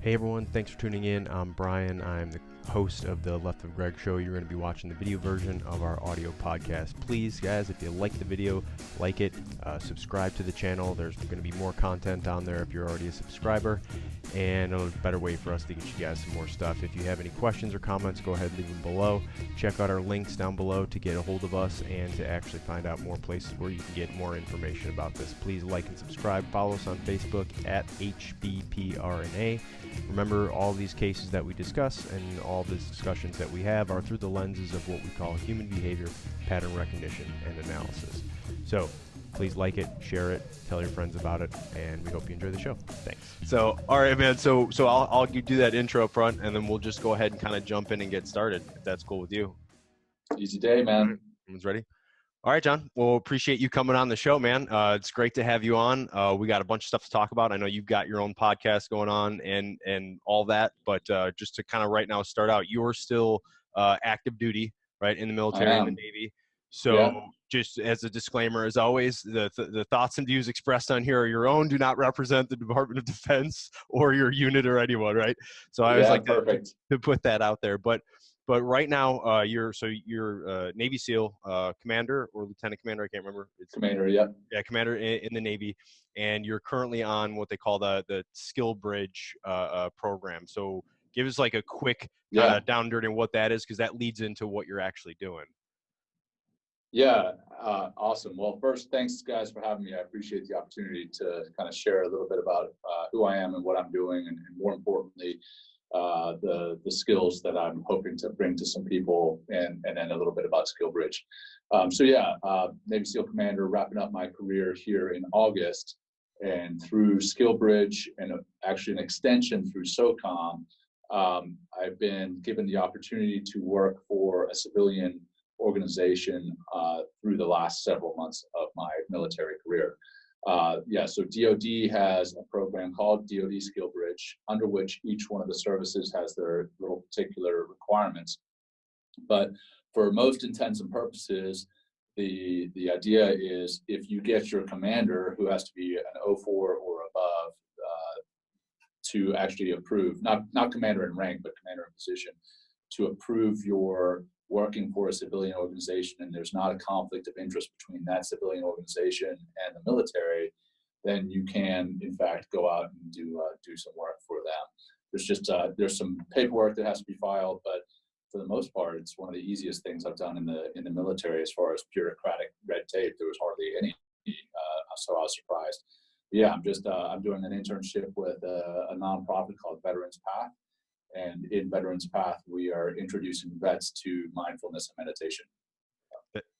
Hey everyone, thanks for tuning in. I'm Brian. I'm the host of the Left of Greg show. You're going to be watching the video version of our audio podcast. Please, guys, if you like the video, like it, subscribe to the channel. There's going to be more content on there if you're already a subscriber, and a better way for us to get you guys some more stuff. If you have any questions or comments, go ahead and leave them below. Check out our links down below to get a hold of us and to actually find out more places where you can get more information about this. Please like and subscribe. Follow us on Facebook at HBPRNA. Remember, all these cases that we discuss and all these discussions that we have are through the lenses of what we call human behavior, pattern recognition, and analysis. So please like it, share it, tell your friends about it, and we hope you enjoy the show. Thanks. So, all right, man. So I'll do that intro up front, and then we'll just go ahead and kind of jump in and get started, if that's cool with you. Easy day, man. Everyone's ready? All right, John. Well, appreciate you coming on the show, man. It's great to have you on. We got a bunch of stuff to talk about. I know you've got your own podcast going on and all that, but just to kind of right now start out, you're still active duty, right, in the military and the Navy. So just as a disclaimer, as always, the thoughts and views expressed on here are your own, do not represent the Department of Defense or your unit or anyone, right? So I always like to put that out there. But right now, you're Navy SEAL commander or lieutenant commander. I can't remember. It's commander, yeah. Yeah, commander in the Navy, and you're currently on what they call the Skill Bridge program. So give us like a quick down and dirty on what that is, because that leads into what you're actually doing. Yeah, awesome. Well, first, thanks guys for having me. I appreciate the opportunity to kind of share a little bit about who I am and what I'm doing, and more importantly, the skills that I'm hoping to bring to some people, and then a little bit about Skill Bridge. Navy SEAL commander, wrapping up my career here in August, and through Skill Bridge and actually an extension through SOCOM, I've been given the opportunity to work for a civilian organization through the last several months of my military career. So DoD has a program called DoD Skill Bridge, under which each one of the services has their little particular requirements. But for most intents and purposes, the idea is if you get your commander, who has to be an 04 or above, to actually approve, not commander in rank, but commander in position, to approve your working for a civilian organization, and there's not a conflict of interest between that civilian organization and the military, then you can, in fact, go out and do some work for them. There's just there's some paperwork that has to be filed, but for the most part, it's one of the easiest things I've done in the military as far as bureaucratic red tape. There was hardly any, so I was surprised. Yeah, I'm doing an internship with a nonprofit called Veterans Path. And in Veterans Path, we are introducing vets to mindfulness and meditation.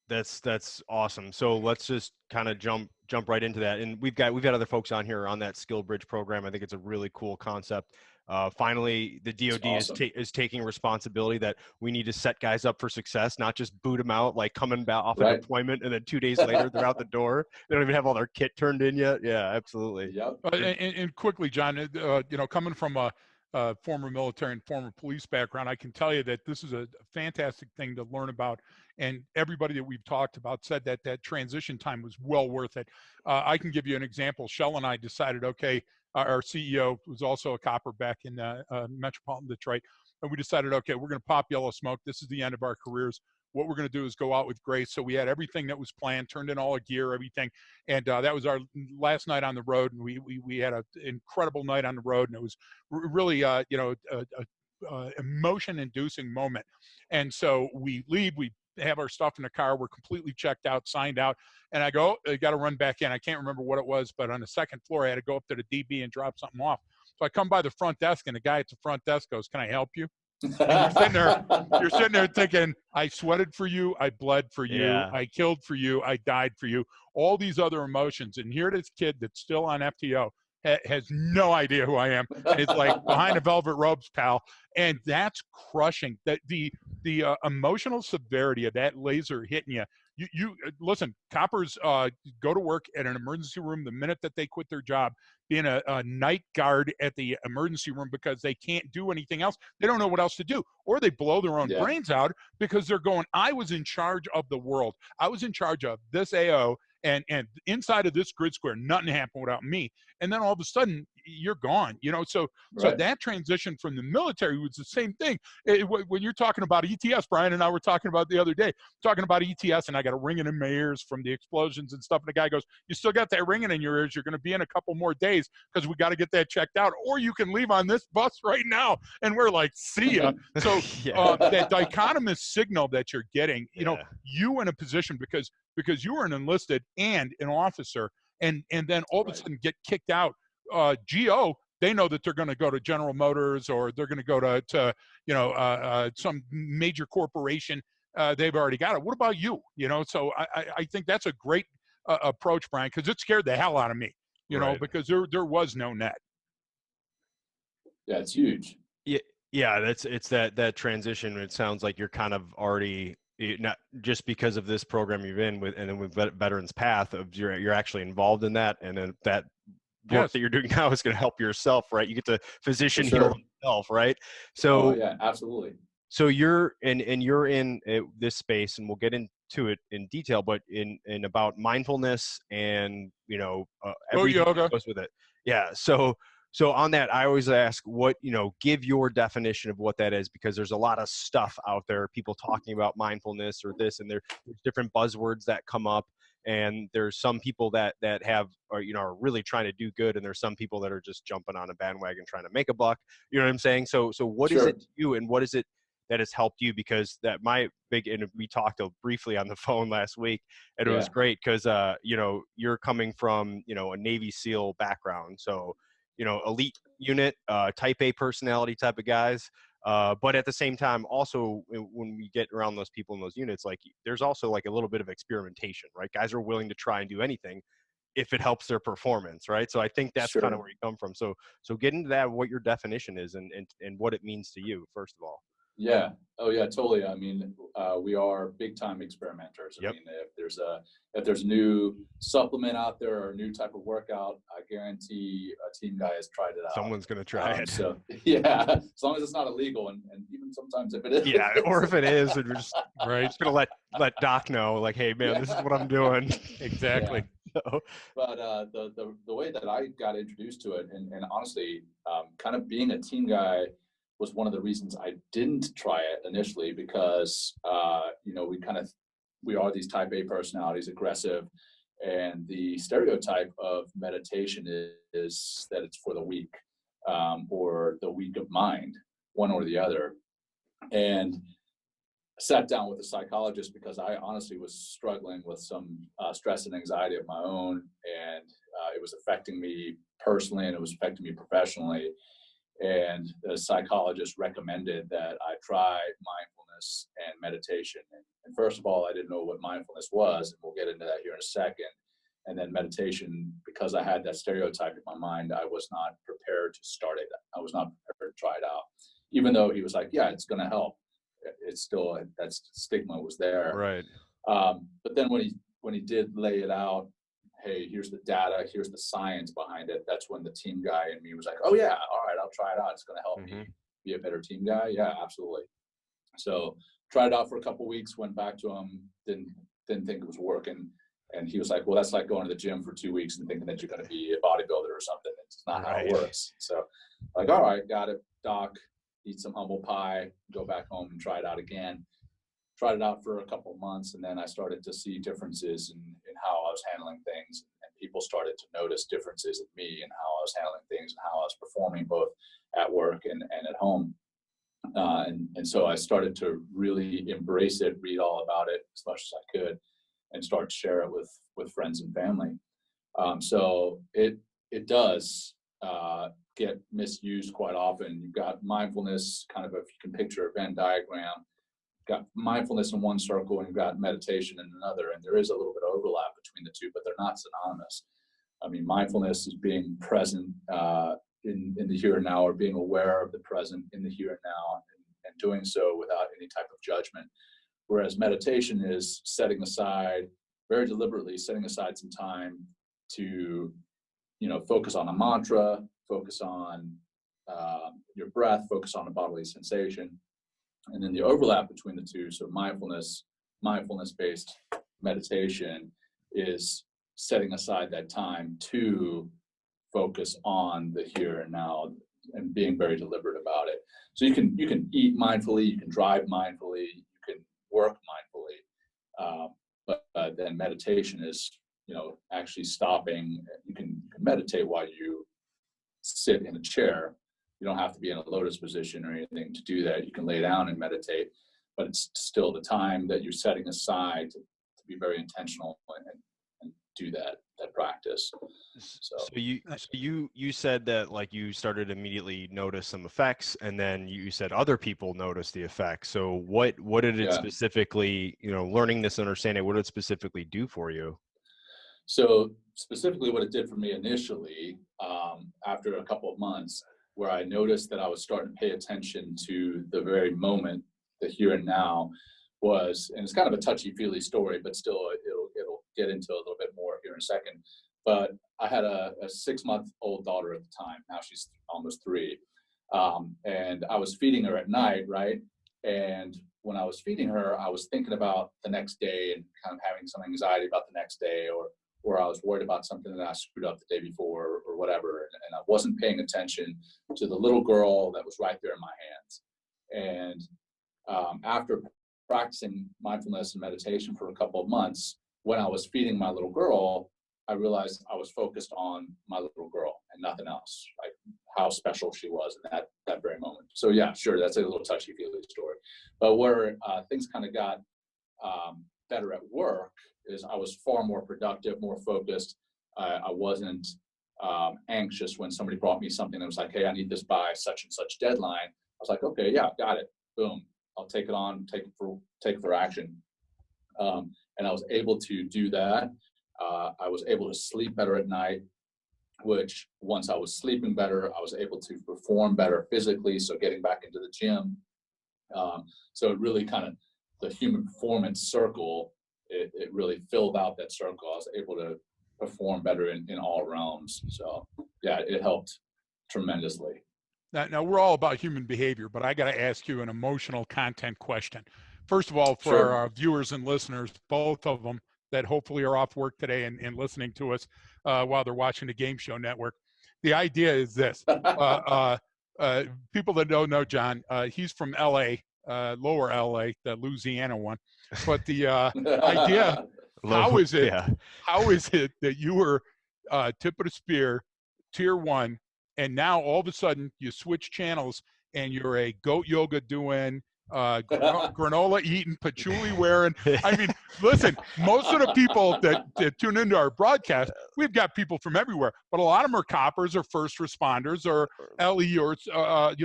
That's awesome. So let's just kind of jump right into that. And we've got other folks on here on that Skill Bridge program. I think it's a really cool concept. Finally, the DoD is taking responsibility that we need to set guys up for success, not just boot them out, like coming back off a deployment and then 2 days later they're out the door. They don't even have all their kit turned in yet. Yeah, absolutely. Yep. And quickly, John, coming from a former military and former police background, I can tell you that this is a fantastic thing to learn about. And everybody that we've talked about said that that transition time was well worth it. I can give you an example. Shell and I decided, okay, our CEO was also a copper back in metropolitan Detroit. And we decided, okay, we're going to pop yellow smoke. This is the end of our careers. What we're going to do is go out with grace. So we had everything that was planned, turned in all our gear, everything. And that was our last night on the road. And we had an incredible night on the road. And it was really, emotion-inducing moment. And so we leave, we have our stuff in the car. We're completely checked out, signed out. And I go, I got to run back in. I can't remember what it was, but on the second floor, I had to go up to the DB and drop something off. So I come by the front desk, and the guy at the front desk goes, "Can I help you?" And you're sitting there thinking, I sweated for you, I bled for you, I killed for you, I died for you, all these other emotions. And here this kid that's still on FTO has no idea who I am. And it's like behind the velvet ropes, pal. And that's crushing. That the emotional severity of that laser hitting you. You listen, coppers go to work at an emergency room the minute that they quit their job, being a night guard at the emergency room because they can't do anything else. They don't know what else to do. Or they blow their own brains out because they're going, I was in charge of the world. I was in charge of this AO, and inside of this grid square, nothing happened without me. And then all of a sudden, you're gone, so Right. that transition from the military was the same thing. When you're talking about ETS, Brian and I were talking about the other day, talking about ETS, and I got a ringing in my ears from the explosions and stuff, and the guy goes, you still got that ringing in your ears, you're going to be in a couple more days because we got to get that checked out, or you can leave on this bus right now. And we're like, see ya. So Yeah. that dichotomous signal that you're getting, Yeah. you in a position because you were an enlisted and an officer, and then all of a Right. sudden get kicked out. GO, they know that they're going to go to General Motors, or they're going to go to some major corporation. They've already got it. What about you? So I think that's a great approach, Brian, because it scared the hell out of me. Right. Because there was no net. Yeah, it's huge. Yeah, it's that transition. It sounds like you're kind of already, not just because of this program you're in with, and then with Veterans Path, of you're actually involved in that, and then that work Yes. that you're doing now is going to help yourself, right? You get to physician For sure. heal yourself, right? Oh So yeah, absolutely. so you're you're in this space, and we'll get into it in detail, but in about mindfulness and everything yoga. that goes with it. Yeah. So on that, I always ask what, give your definition of what that is, because there's a lot of stuff out there, people talking about mindfulness or this, and there's different buzzwords that come up, and there's some people that have, or are really trying to do good, and there's some people that are just jumping on a bandwagon trying to make a buck. You know what I'm saying? So what is Sure. it to you, and what is it that has helped you? Because and we talked briefly on the phone last week, and it was Yeah. great because you're coming from a Navy SEAL background, so elite unit, type A personality type of guys. But at the same time, also when we get around those people in those units, like there's also like a little bit of experimentation, right? Guys are willing to try and do anything if it helps their performance, right? So I think that's kind of Sure. where you come from. So get into that, what your definition is, and what it means to you, first of all. Yeah. Oh yeah, totally. I mean, we are big time experimenters. I Yep. mean, if there's a new supplement out there or a new type of workout, I guarantee a team guy has tried it out. Someone's going to try it. So yeah, as long as it's not illegal, and even sometimes if it is. Yeah, or if it is, we're just Right. going to let Doc know, like, hey man, this is what I'm doing. Exactly. So, But the way that I got introduced to it, and honestly, kind of being a team guy was one of the reasons I didn't try it initially, because we are these type A personalities, aggressive, and the stereotype of meditation is that it's for the weak, or the weak of mind, one or the other. And sat down with a psychologist because I honestly was struggling with some stress and anxiety of my own, and it was affecting me personally, and it was affecting me professionally. And the psychologist recommended that I try mindfulness and meditation. And first of all, I didn't know what mindfulness was, and we'll get into that here in a second. And then meditation, because I had that stereotype in my mind, I was not prepared to start it. I was not prepared to try it out, even though he was like, yeah, it's going to help. It's still, that stigma was there. right. But then when he did lay it out, hey, here's the data, here's the science behind it, that's when the team guy in me was like, oh yeah, all right, I'll try it out. It's going to help me be a better team guy. Yeah, absolutely. So tried it out for a couple of weeks, went back to him, didn't think it was working. And he was like, well, that's like going to the gym for 2 weeks and thinking that you're going to be a bodybuilder or something. It's not how it works. So like, all right, got it, doc, eat some humble pie, go back home and try it out again. Tried it out for a couple of months, and then I started to see differences in how I was handling things, and people started to notice differences in me and how I was handling things and how I was performing both at work and at home. And so I started to really embrace it, read all about it as much as I could, and start to share it with friends and family. So it does get misused quite often. You've got mindfulness, kind of, if you can picture a Venn diagram, got mindfulness in one circle and you've got meditation in another, and there is a little bit of overlap between the two, but they're not synonymous. I mean, mindfulness is being present in the here and now, or being aware of the present in the here and now, and doing so without any type of judgment. Whereas meditation is very deliberately setting aside some time to, focus on a mantra, focus on your breath, focus on a bodily sensation. And then the overlap between the two, so mindfulness-based meditation is setting aside that time to focus on the here and now and being very deliberate about it. So you can eat mindfully, you can drive mindfully, you can work mindfully, but then meditation is, you know, actually stopping. You can meditate while you sit in a chair. You don't have to be in a lotus position or anything to do that. You can lay down and meditate, but it's still the time that you're setting aside to be very intentional and do that practice. So you said that, like, you started to immediately notice some effects, and then you said other people noticed the effects. So what did it specifically, you know, learning this understanding, what did it specifically do for you? So specifically what it did for me initially, after a couple of months, where I noticed that I was starting to pay attention to the very moment, the here and now, was, and it's kind of a touchy-feely story, but still it'll get into a little bit more here in a second. But I had a 6-month-old daughter at the time. Now she's almost 3. And I was feeding her at night, right? And when I was feeding her, I was thinking about the next day and kind of having some anxiety about the next day, or I was worried about something that I screwed up the day before or whatever. And I wasn't paying attention to the little girl that was right there in my hands. And after practicing mindfulness and meditation for a couple of months, when I was feeding my little girl, I realized I was focused on my little girl and nothing else, like how special she was in that very moment. So yeah, sure, that's a little touchy-feely story. But where things kind of got better at work is I was far more productive, more focused. I wasn't anxious when somebody brought me something that was like, hey, I need this by such and such deadline. I was like, okay, yeah, got it. Boom. I'll take it on, take it for action. And I was able to do that. I was able to sleep better at night, which once I was sleeping better, I was able to perform better physically. So getting back into the gym. So it really kind of, the human performance circle, it really filled out that circle. I was able to perform better in all realms. So yeah, it helped tremendously. Now we're all about human behavior, but I got to ask you an emotional content question. First of all, for our viewers and listeners, both of them that hopefully are off work today and listening to us while they're watching the Game Show Network, the idea is this. People that don't know Jon, he's from L.A., lower L.A., the Louisiana one. But the idea, how is it that you were tip of the spear, tier 1, and now all of a sudden you switch channels and you're a goat yoga doing, granola eating, patchouli wearing. I mean, listen, most of the people that tune into our broadcast, we've got people from everywhere, but a lot of them are coppers or first responders or LE or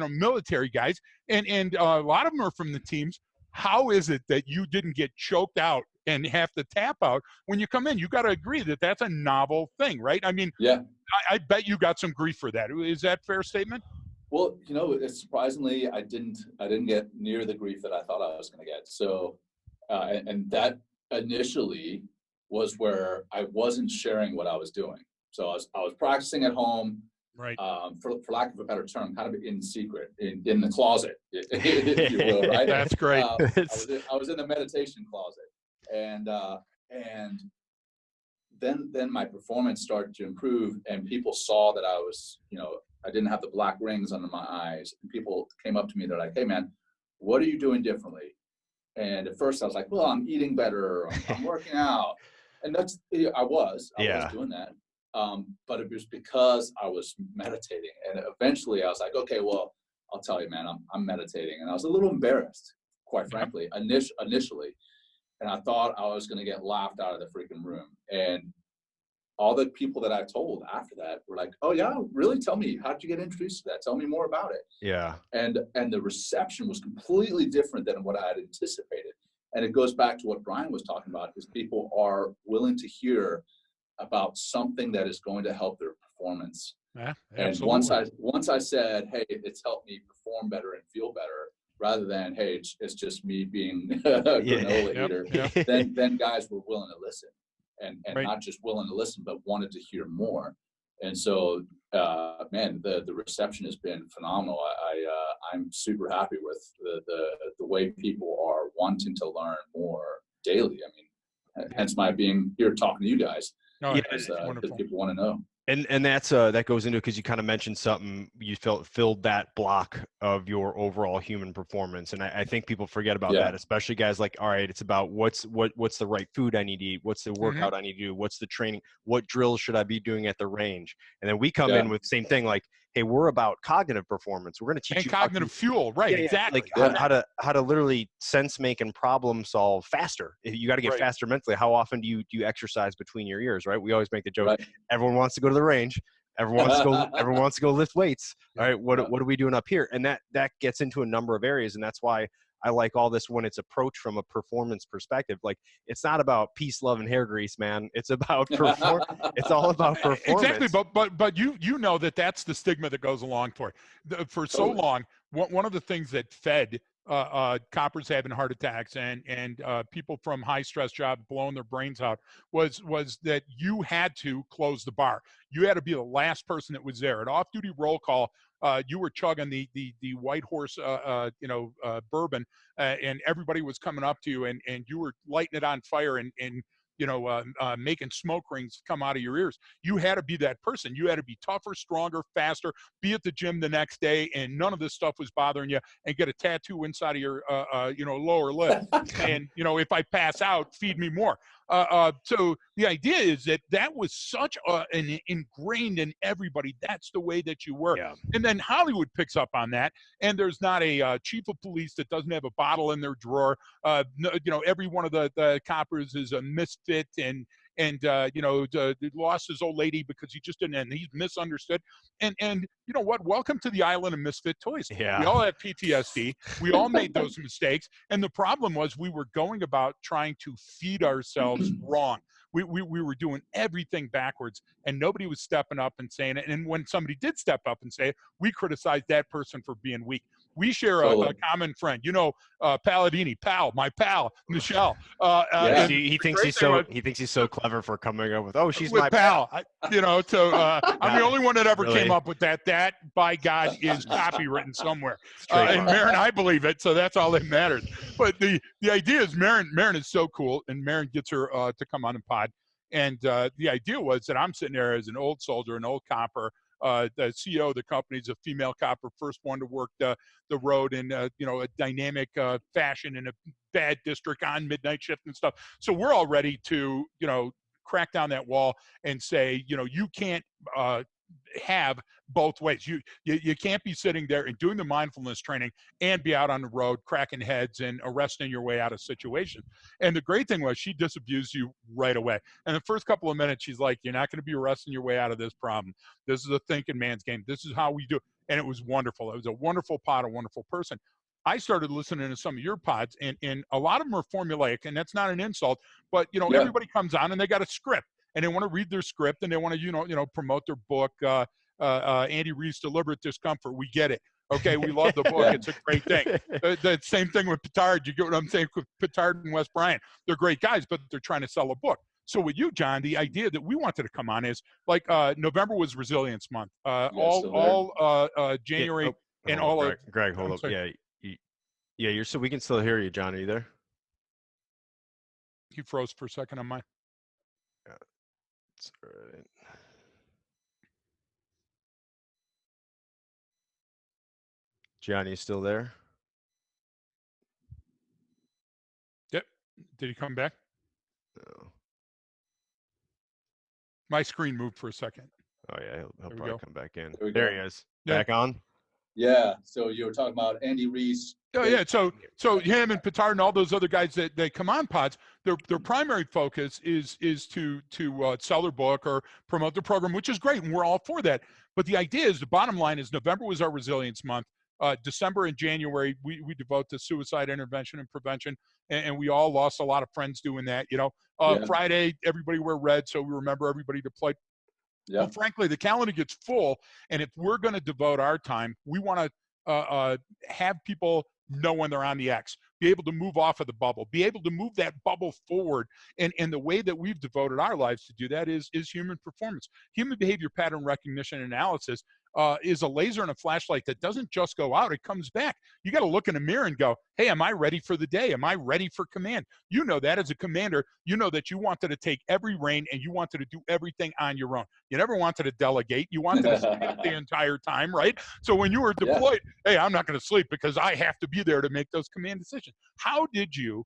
military guys, and a lot of them are from the teams. How is it that you didn't get choked out and have to tap out when you come in? You got to agree that that's a novel thing, right? I mean, yeah. I bet you got some grief for that. Is that a fair statement? Well, you know, it's surprisingly, I didn't get near the grief that I thought I was going to get. So, and that initially was where I wasn't sharing what I was doing. So I was practicing at home, right? For lack of a better term, kind of in secret, in the closet, if you will, right? That's great. I was in the meditation closet, and then my performance started to improve, and people saw that I was, you know, I didn't have the black rings under my eyes, and people came up to me. They're like, "Hey, man, what are you doing differently?" And at first, I was like, "Well, I'm eating better. I'm working out," and I was doing that. But it was because I was meditating, and eventually, I was like, "Okay, well, I'll tell you, man, I'm meditating," and I was a little embarrassed, quite frankly, initially, and I thought I was going to get laughed out of the freaking room, and all the people that I told after that were like, "Oh yeah, really? Tell me, how did you get introduced to that? Tell me more about it." Yeah. And the reception was completely different than what I had anticipated. And it goes back to what Brian was talking about, is people are willing to hear about something that is going to help their performance. Yeah, and once I said, "Hey, it's helped me perform better and feel better," rather than, "Hey, it's just me being a granola eater," then guys were willing to listen. And right. Not just willing to listen, but wanted to hear more. And so, man, the reception has been phenomenal. I'm super happy with the way people are wanting to learn more daily. I mean, hence my being here talking to you guys. No, Yeah, it's because wonderful. people want to know. And that's that goes into, because you kind of mentioned something, you filled that block of your overall human performance, and I think people forget about Yeah. that, especially guys like, all right, it's about what's the right food I need to eat, what's the workout I need to do, what's the training, what drills should I be doing at the range, and then we come Yeah. in with the same thing, like, hey, we're about cognitive performance, we're going to teach And you how to, cognitive fuel, right? yeah, Exactly. like how to literally sense, make, and problem solve faster. If you got to get Right. faster mentally, how often do you exercise between your ears, right? We always make the joke, Right. everyone wants to go to the range, everyone wants to go lift weights. All right, what are we doing up here? And that gets into a number of areas, and that's why I like all this when it's approached from a performance perspective. Like, it's not about peace, love, and hair grease, man. It's about it's all about performance. Exactly, but you know that's the stigma that goes along for so long. One of the things that fed coppers having heart attacks and people from high stress jobs blowing their brains out was that you had to close the bar. You had to be the last person that was there. At off duty roll call, you were chugging the White Horse bourbon, and everybody was coming up to you and you were lighting it on fire and making smoke rings come out of your ears. You had to be that person. You had to be tougher, stronger, faster, be at the gym the next day, and none of this stuff was bothering you, and get a tattoo inside of your lower lip. And if I pass out, feed me more. So the idea is that was such an ingrained in everybody. That's the way that you were. Yeah. And then Hollywood picks up on that, and there's not a chief of police that doesn't have a bottle in their drawer. Every one of the coppers is a misfit and lost his old lady because he just didn't, and he's misunderstood. And you know what? Welcome to the island of misfit toys. Yeah. We all have PTSD. We all made those mistakes. And the problem was we were going about trying to feed ourselves wrong. We were doing everything backwards, and nobody was stepping up and saying it. And when somebody did step up and say it, we criticized that person for being weak. We share a common friend, Palladini, my pal, Michelle. He thinks he's so clever for coming up with, she's my pal. I'm the only one that ever came up with that. That, by God, is copywritten somewhere. And Marin, I believe it, so that's all that matters. But the idea is Marin is so cool, and Marin gets her to come on and pod. And the idea was that I'm sitting there as an old soldier, an old copper. The CEO of the company is a female copper, first one to work the road in a dynamic fashion in a bad district on midnight shift and stuff. So we're all ready to crack down that wall and say, you can't have both ways. You can't be sitting there and doing the mindfulness training and be out on the road cracking heads and arresting your way out of situations. And the great thing was she disabused you right away. And the first couple of minutes, she's like, you're not going to be arresting your way out of this problem. This is a thinking man's game. This is how we do it. And it was wonderful. It was a wonderful pod, a wonderful person. I started listening to some of your pods, and a lot of them are formulaic, and that's not an insult, but everybody comes on and they got a script, and they want to read their script, and they want to promote their book. Andy Reid's Deliberate Discomfort. We get it. Okay, we love the book. It's a great thing. The same thing with Petard. You get what I'm saying? With Petard and Wes Bryant, they're great guys, but they're trying to sell a book. So with you, John, the idea that we wanted to come on is like November was Resilience Month. January and all Greg, of Greg, hold up. Yeah, you're so we can still hear you, John. Are you there? He froze for a second on mine. Yeah, it's all right. Johnny, you still there? Yep. Did he come back? No. My screen moved for a second. Oh yeah, he'll probably come back in. There he is. Yeah. Back on. Yeah. So you were talking about Andy Reid's. Oh yeah. So him and Petard and all those other guys that come on pods, their primary focus is to sell their book or promote their program, which is great, and we're all for that. But the idea is, the bottom line is, November was our Resilience Month. December and January we devote to suicide intervention and prevention, and we all lost a lot of friends doing that. Friday everybody wear red, so we remember everybody to play. Yeah. Well, frankly, the calendar gets full, and if we're going to devote our time, we want to have people know when they're on the X, be able to move off of the bubble, be able to move that bubble forward. And the way that we've devoted our lives to do that is human performance, human behavior pattern recognition analysis. is a laser and a flashlight that doesn't just go out, it comes back. You got to look in the mirror and go, hey, am I ready for the day? Am I ready for command? You know that as a commander, you know that you wanted to take every reign and you wanted to do everything on your own. You never wanted to delegate. You wanted to stay up the entire time, right? So when you were deployed, hey, I'm not going to sleep because I have to be there to make those command decisions. How did you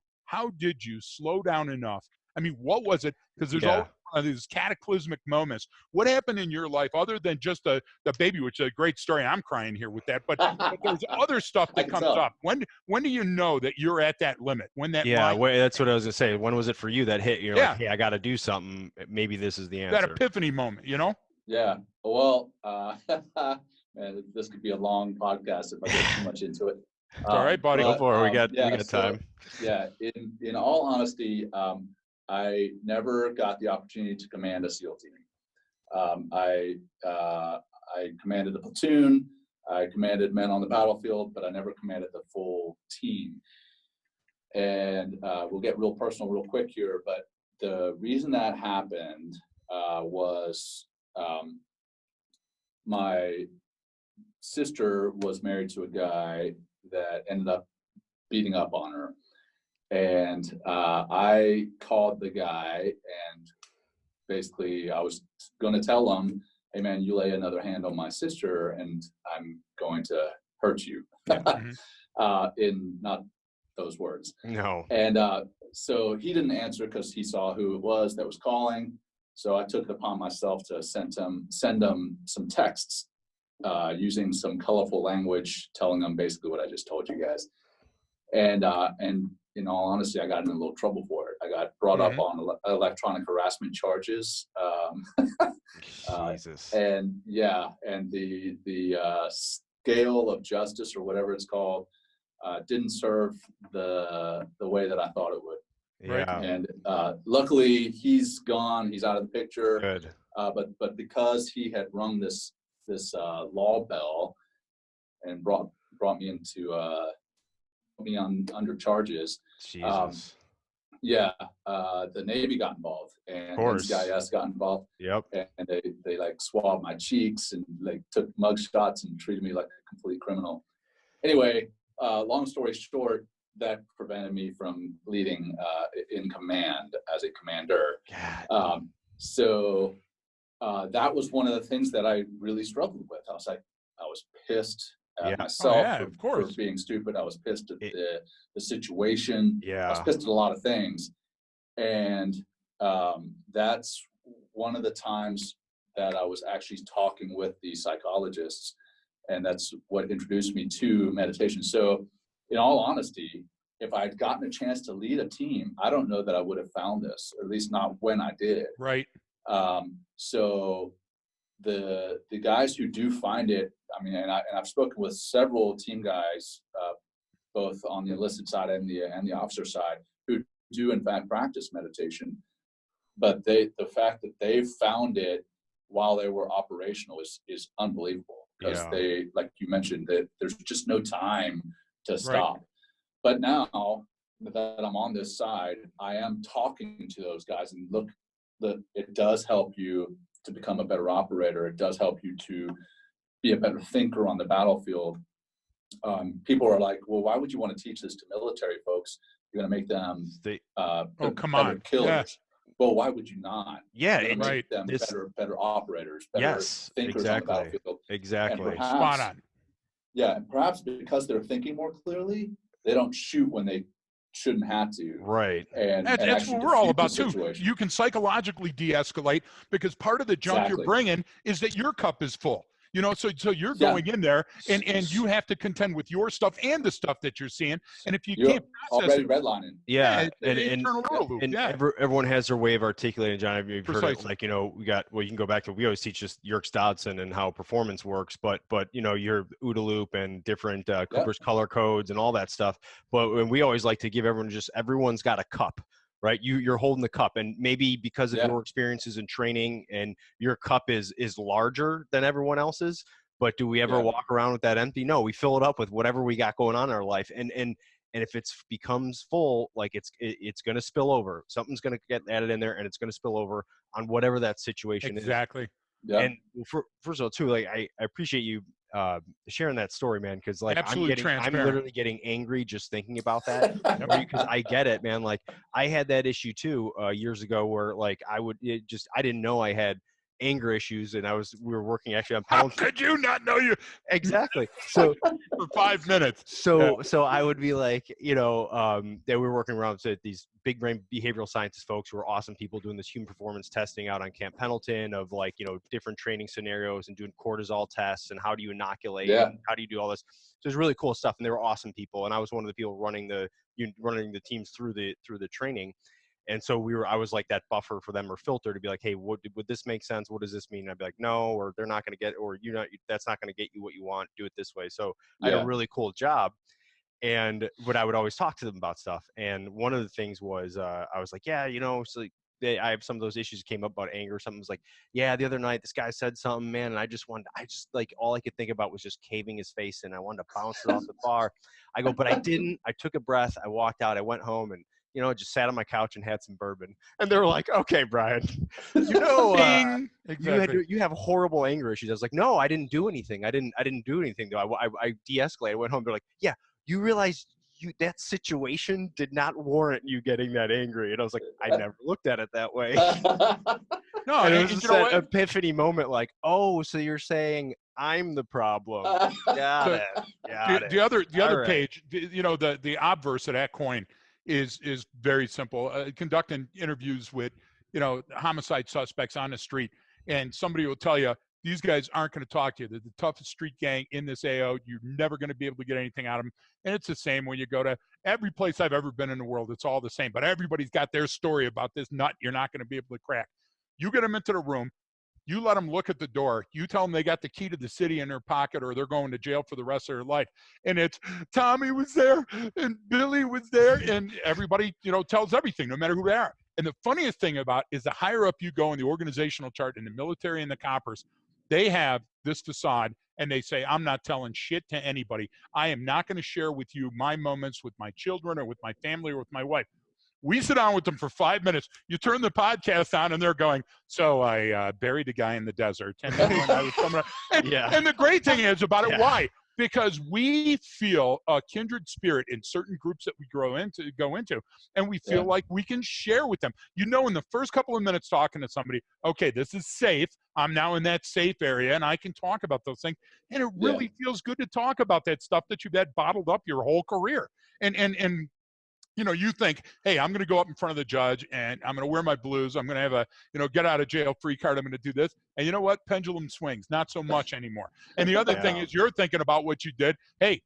slow down enough? I mean, what was it? Because there's always one of these cataclysmic moments. What happened in your life other than just the baby, which is a great story? I'm crying here with that, but there's other stuff that comes up. When do you know that you're at that limit? When that that's what I was gonna say. When was it for you that hit? You're like, hey, I got to do something. Maybe this is the answer. That epiphany moment, you know? Yeah. Well, man, this could be a long podcast if I get too much into it. All right, buddy. Go for it. We got time. Yeah. In all honesty, I never got the opportunity to command a SEAL team. I commanded a platoon. I commanded men on the battlefield, but I never commanded the full team. And we'll get real personal real quick here, but the reason that happened was my sister was married to a guy that ended up beating up on her. And I called the guy and basically I was going to tell him, hey man, you lay another hand on my sister and I'm going to hurt you. In not those words. No. And so he didn't answer because he saw who it was that was calling. So I took it upon myself to send him some texts using some colorful language, telling them basically what I just told you guys. And in all honesty, I got in a little trouble for it. I got brought up on electronic harassment charges. Jesus. And the scale of justice or whatever it's called didn't serve the way that I thought it would. Yeah. And luckily he's gone. He's out of the picture. Good. But because he had rung this law bell and brought me into under charges. Jesus. The Navy got involved and NCIS got involved. Yep. And they like swabbed my cheeks and like took mug shots and treated me like a complete criminal. Anyway, long story short, that prevented me from leading in command as a commander. So that was one of the things that I really struggled with. I was pissed at myself for being stupid. I was pissed at the situation. Yeah. I was pissed at a lot of things. And that's one of the times that I was actually talking with the psychologists. And that's what introduced me to meditation. So in all honesty, if I had gotten a chance to lead a team, I don't know that I would have found this, or at least not when I did. Right. So the guys who do find it, I mean, and I've spoken with several team guys, both on the enlisted side and the officer side, who do in fact practice meditation. But the fact that they found it while they were operational is unbelievable, because they, like you mentioned, that there's just no time to stop. Right. But now that I'm on this side, I am talking to those guys, and look, it does help you to become a better operator. It does help you to be a better thinker on the battlefield. People are like, well, why would you want to teach this to military folks? You're going to make them better killers. Yeah. Well, why would you not? Yeah, it's make them better operators, better thinkers on the battlefield. Exactly. Spot on. Yeah, and perhaps because they're thinking more clearly, they don't shoot when they shouldn't have to. Right. And that's what we're all about too. You can psychologically de-escalate, because part of the junk you're bringing is that your cup is full. You know, so you're going in there and you have to contend with your stuff and the stuff that you're seeing. And if you're can't process already redlining. Everyone has their way of articulating, John. You've heard it, like, you know, you can go back to, we always teach just Yerkes Dodson and how performance works, but you know, your OODA loop and different Cooper's color codes and all that stuff. But when we always like to give everyone's got a cup. Right, you're holding the cup, and maybe because of your experiences in training, and your cup is larger than everyone else's. But do we ever walk around with that empty? No, we fill it up with whatever we got going on in our life, and if it becomes full, like it's going to spill over. Something's going to get added in there, and it's going to spill over on whatever that situation is. Exactly. Yeah. And first of all, too, like I appreciate you sharing that story, man, because like Absolutely I'm transparent. literally getting angry just thinking about that. Because I get it, man. Like I had that issue too years ago, where like I didn't know I had anger issues, and we were working actually on How penalty. could you not know you Exactly. So for 5 minutes? so I would be like, that we were working around with these big brain behavioral scientist folks who are awesome people doing this human performance testing out on Camp Pendleton of like, different training scenarios and doing cortisol tests and how do you inoculate Yeah. and how do you do all this. So it's really cool stuff. And they were awesome people. And I was one of the people running the teams through the training. And so I was like that buffer for them or filter to be like, hey, would this make sense? What does this mean? And I'd be like, no, or they're not going to get, or that's not going to get you what you want. Do it this way. So I had a Yeah. really cool job. But I would always talk to them about stuff. And one of the things was, I was like, yeah, so I have some of those issues that came up about anger. Something was like, yeah, the other night this guy said something, man, and I just like all I could think about was just caving his face in. I wanted to bounce it off the bar. I go, but I didn't. I took a breath. I walked out. I went home and just sat on my couch and had some bourbon. And they were like, okay, Brian, Ding. Exactly. you have horrible anger issues. I was like, no, I didn't do anything. I didn't do anything though. I de-escalated. I went home. They're like, yeah, you realize that situation did not warrant you getting that angry. And I was like, I never looked at it that way. No, And it and was just you know that what? epiphany moment, like, oh, so you're saying I'm the problem. Got So, it. Got it. The other All right. page, the obverse of that coin is very simple. Conducting interviews with homicide suspects on the street, and somebody will tell you these guys aren't going to talk to you. They're the toughest street gang in this AO. You're never going to be able to get anything out of them. And it's the same when you go to every place I've ever been in the world. It's all the same. But everybody's got their story about this nut you're not going to be able to crack. You get them into the room. You let them look at the door. You tell them they got the key to the city in their pocket or they're going to jail for the rest of their life. And it's Tommy was there and Billy was there and everybody, tells everything, no matter who they are. And the funniest thing about is the higher up you go in the organizational chart in the military and the coppers, they have this facade and they say, I'm not telling shit to anybody. I am not going to share with you my moments with my children or with my family or with my wife. We sit down with them for 5 minutes. You turn the podcast on, and they're going, so I buried a guy in the desert. And then when I was coming up, and the great thing is about it, why? Because we feel a kindred spirit in certain groups that we go into, and we feel like we can share with them. In the first couple of minutes talking to somebody, okay, this is safe. I'm now in that safe area, and I can talk about those things. And it really feels good to talk about that stuff that you've had bottled up your whole career. And you think, hey, I'm going to go up in front of the judge and I'm going to wear my blues. I'm going to have a, get out of jail free card. I'm going to do this. And you know what? Pendulum swings, not so much anymore. And the other thing is you're thinking about what you did. Hey,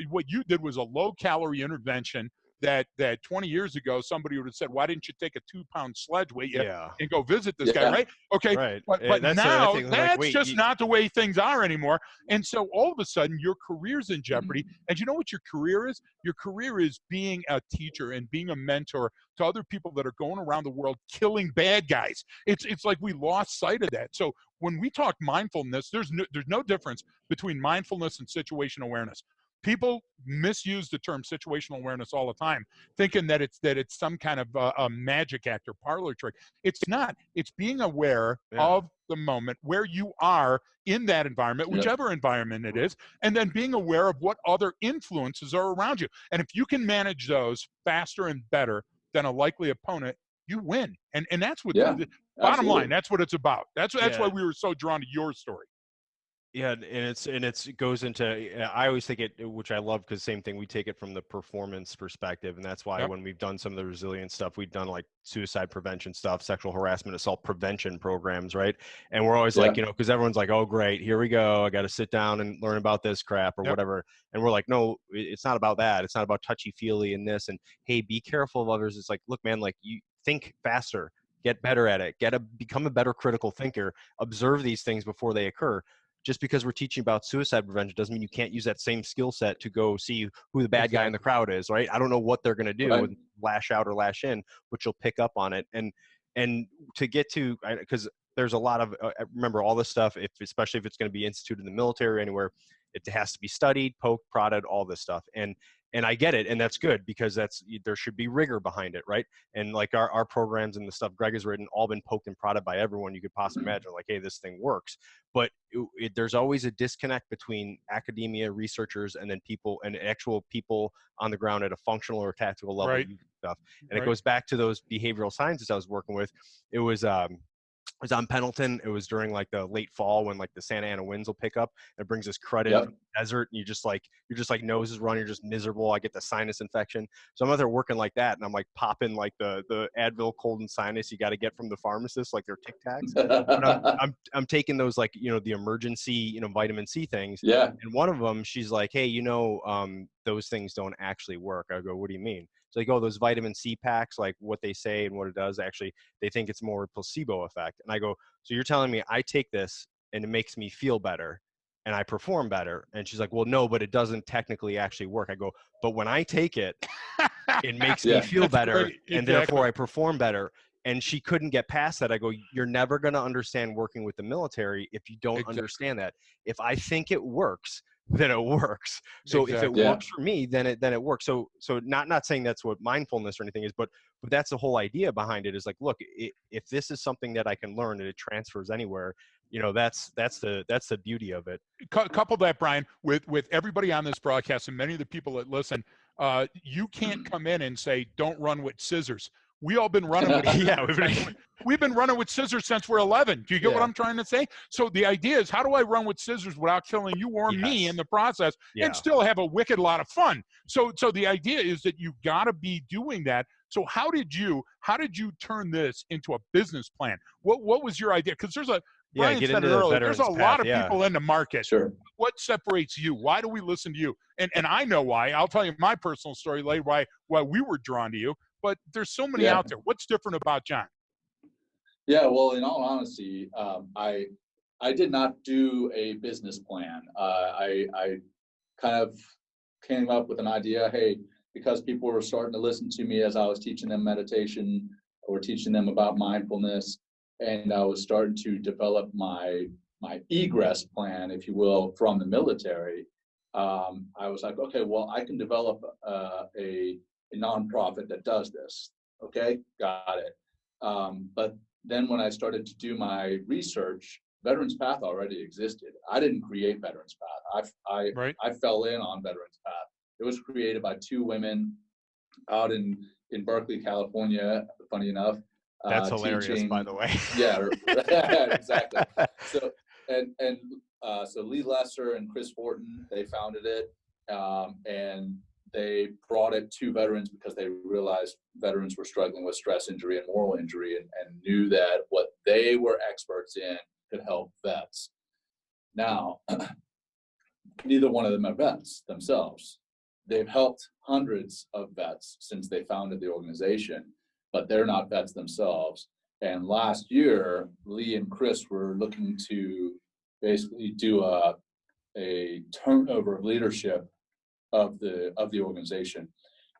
what you did was a low calorie intervention that 20 years ago, somebody would have said, why didn't you take a 2-pound sledge weight and go visit this guy, right? Okay. Right. But that's now thing, that's like, just not the way things are anymore. And so all of a sudden your career's in jeopardy. And you know what your career is? Your career is being a teacher and being a mentor to other people that are going around the world killing bad guys. It's like we lost sight of that. So when we talk mindfulness, there's no difference between mindfulness and situational awareness. People misuse the term situational awareness all the time, thinking that it's some kind of a magic act or parlor trick. It's not. It's being aware of the moment where you are in that environment, whichever environment it is, and then being aware of what other influences are around you. And if you can manage those faster and better than a likely opponent, you win. And that's what the bottom line. That's what it's about. That's why we were so drawn to your story. Yeah, and it goes into, I always think it, which I love, because same thing, we take it from the performance perspective, and that's why when we've done some of the resilience stuff, we've done like suicide prevention stuff, sexual harassment, assault prevention programs, right? And we're always like, because everyone's like, oh great, here we go, I got to sit down and learn about this crap or whatever, and we're like, no, it's not about that. It's not about touchy-feely and this, and hey, be careful of others. It's like, look, man, like, you think faster, get better at it, become a better critical thinker, observe these things before they occur. Just because we're teaching about suicide prevention doesn't mean you can't use that same skill set to go see who the bad guy in the crowd is, right? I don't know what they're going to do and lash out or lash in, but you'll pick up on it. And to get to, because there's a lot of, remember all this stuff, especially if it's going to be instituted in the military or anywhere, it has to be studied, poked, prodded, all this stuff. And And I get it, and that's good, because there should be rigor behind it, right? And like our programs and the stuff Greg has written, all been poked and prodded by everyone you could possibly imagine, like, hey, this thing works. But there's always a disconnect between academia, researchers, and then people, and actual people on the ground at a functional or tactical level. Right. Stuff. And Right. it goes back to those behavioral scientists I was working with. It was on Pendleton. It was during like the late fall when like the Santa Ana winds will pick up. It brings this crud in from the desert, and you're just like nose is running, you're just miserable. I get the sinus infection. So I'm out there working like that, and I'm like popping like the Advil cold and sinus you got to get from the pharmacist, like their Tic Tacs. But I'm taking those, like, the emergency, vitamin C things. Yeah. And one of them, she's like, hey, those things don't actually work. I go, what do you mean? It's like, oh, those vitamin C packs, like what they say and what it does, actually, they think it's more placebo effect. And I go, so you're telling me I take this and it makes me feel better and I perform better? And she's like, well, no, but it doesn't technically actually work. I go, but when I take it, it makes me feel better, and therefore I perform better. And she couldn't get past that. I go, you're never going to understand working with the military if you don't understand that. If I think it works, then it works. So if it works for me, then it works. So not saying that's what mindfulness or anything is, but that's the whole idea behind it, is like, look, if this is something that I can learn and it transfers anywhere, that's the beauty of it. Couple that, Brian, with everybody on this broadcast and many of the people that listen, you can't come in and say, don't run with scissors. We all been running with we've been running with scissors since we're 11. Do you get what I'm trying to say? So the idea is, how do I run with scissors without killing you or me in the process and still have a wicked lot of fun? So the idea is that you've got to be doing that. So how did you turn this into a business plan? What was your idea? Because Brian said it earlier, there's a lot of people in the market. Sure. What separates you? Why do we listen to you? And I know why. I'll tell you my personal story later, why we were drawn to you. But there's so many out there. What's different about Jon? Yeah, well, in all honesty, I did not do a business plan. I kind of came up with an idea. Hey, because people were starting to listen to me as I was teaching them meditation or teaching them about mindfulness, and I was starting to develop my egress plan, if you will, from the military. I was like, okay, well, I can develop a nonprofit that does this. Okay, got it. But then when I started to do my research, Veterans Path already existed. I didn't create Veterans Path. I fell in on Veterans Path. It was created by two women out in Berkeley, California, funny enough. That's hilarious, by the way. Yeah, exactly. So so Lee Lesser and Chris Horton, they founded it, and they brought it to veterans because they realized veterans were struggling with stress injury and moral injury, and knew that what they were experts in could help vets. Now, neither one of them are vets themselves. They've helped hundreds of vets since they founded the organization, but they're not vets themselves. And last year, Lee and Chris were looking to basically do a turnover of leadership of the organization,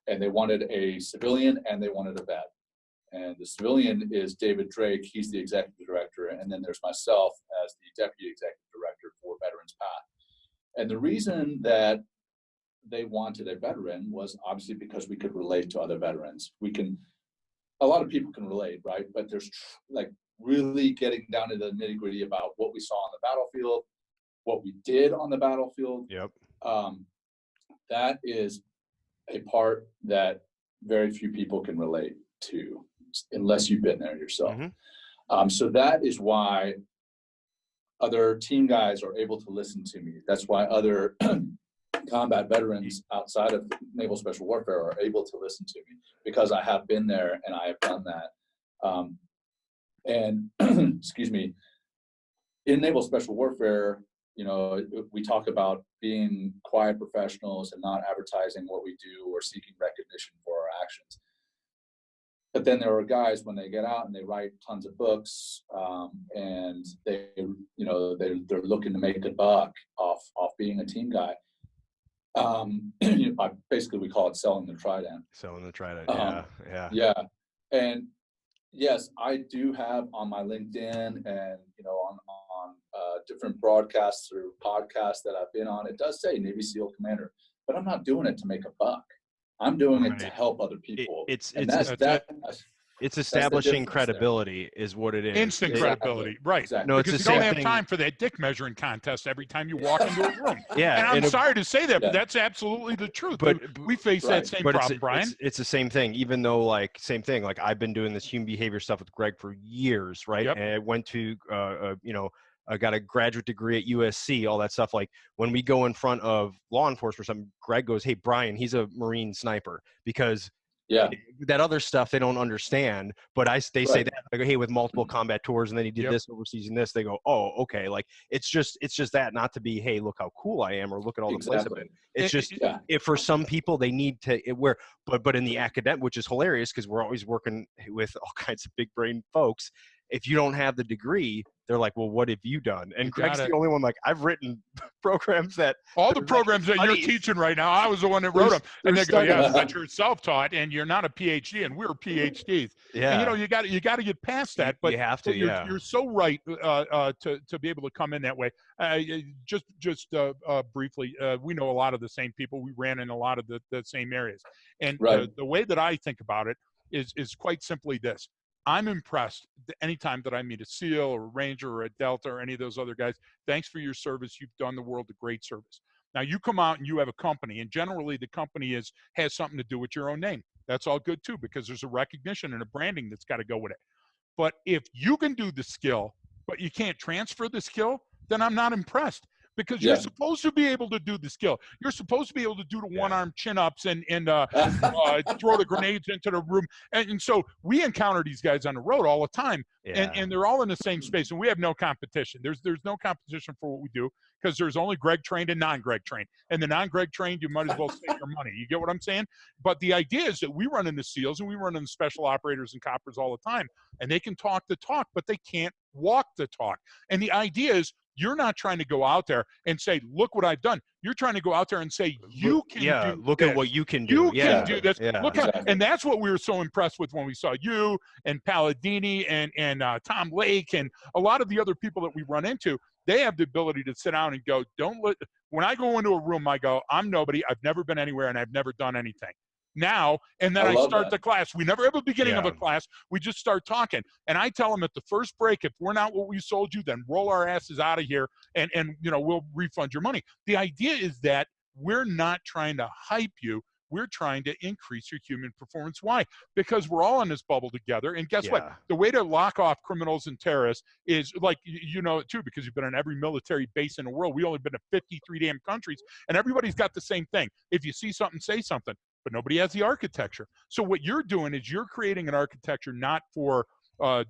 and they wanted a civilian and they wanted a vet. And the civilian is David Drake. He's the executive director, and then there's myself as the deputy executive director for Veterans Path. And the reason that they wanted a veteran was obviously because we could relate to other veterans. A lot of people can relate, right? But there's like really getting down to the nitty gritty about what we saw on the battlefield, what we did on the battlefield. Yep. That is a part that very few people can relate to unless you've been there yourself. Mm-hmm. So that is why other team guys are able to listen to me. That's why other combat veterans outside of Naval Special Warfare are able to listen to me, because I have been there and I have done that. And excuse me, in Naval Special Warfare, we talk about being quiet professionals and not advertising what we do or seeking recognition for our actions. But then there are guys, when they get out and they write tons of books, and they're looking to make a buck off being a team guy. Basically, we call it selling the trident. Selling the trident. Yeah. And yes, I do have on my LinkedIn and on different broadcasts or podcasts that I've been on, it does say Navy SEAL Commander. but I'm not doing it to make a buck. I'm doing it to Right. help other people. It's That's the establishing difference there. credibility is what it is. Instant credibility, right? Exactly. No, it's Because the you don't same have thing. time for that dick measuring contest every time you walk into a room. Yeah, And I'm and sorry to say that, but Yeah. that's absolutely the truth. But- We face that Right. same but problem, Brian. it's the same thing. Even though, like, same thing. Like, I've been doing this human behavior stuff with Greg for years, right? Yep. And I went to, I got a graduate degree at USC, all that stuff. Like, when we go in front of law enforcement or something, Greg goes, "Hey, Brian, he's a Marine sniper," because Yeah. that other stuff they don't understand. But they say Right. that, I go, "Hey, with multiple combat tours, and then he did Yep. this overseas and this." They go, "Oh, okay." Like, it's just that, not to be, "Hey, look how cool I am," or "Look at all the places I've been." It's just, Yeah. if for some people they need to but in the academic, which is hilarious because we're always working with all kinds of big brain folks. If you don't have the degree, they're like, "Well, what have you done?" And You Greg's got the it. only one. Like, I've written programs that All the there's programs that actually you're studies. teaching right now, I was the one that wrote them. And they There's go, "Yeah, studies. but you're self-taught and you're not a PhD, and we're PhDs." Yeah, And you got to get past that. But you have to. Yeah, you're so right to be able to come in that way. Just briefly, we know a lot of the same people. We ran in a lot of the same areas, and Right. the way that I think about it is quite simply this. I'm impressed anytime that I meet a SEAL or a Ranger or a Delta or any of those other guys. Thanks for your service. You've done the world a great service. Now you come out and you have a company, and generally the company has something to do with your own name. That's all good too, because there's a recognition and a branding that's got to go with it. But if you can do the skill, but you can't transfer the skill, then I'm not impressed. Because you're Yeah. supposed to be able to do the skill. You're supposed to be able to do the one-arm chin-ups and throw the grenades into the room. And so we encounter these guys on the road all the time, yeah. and they're all in the same space, and we have no competition. There's no competition for what we do, because there's only Greg trained and non-Greg trained. And the non-Greg trained, you might as well save your money. You get what I'm saying? But the idea is that we run into SEALs and we run into special operators and coppers all the time, and they can talk the talk, but they can't walk the talk. And the idea is, you're not trying to go out there and say, "Look what I've done." You're trying to go out there and say, "You can do look this. at what you can do. You Yeah, can do this." yeah. Look how, Exactly. and that's what we were so impressed with when we saw you and Palladini and Tom Lake and a lot of the other people that we run into. They have the ability to sit down and go, when I go into a room, I go, "I'm nobody. I've never been anywhere, and I've never done anything." Now, and then I love start that. the class. We never have a beginning of Yeah. a class. We just start talking. And I tell them at the first break, if we're not what we sold you, then roll our asses out of here and we'll refund your money. The idea is that we're not trying to hype you. We're trying to increase your human performance. Why? Because we're all in this bubble together. And guess what? Yeah. The way to lock off criminals and terrorists is, like, you know it too, because you've been in every military base in the world. We only been to 53 damn countries, and everybody's got the same thing. If you see something, say something. But nobody has the architecture. So what you're doing is you're creating an architecture not for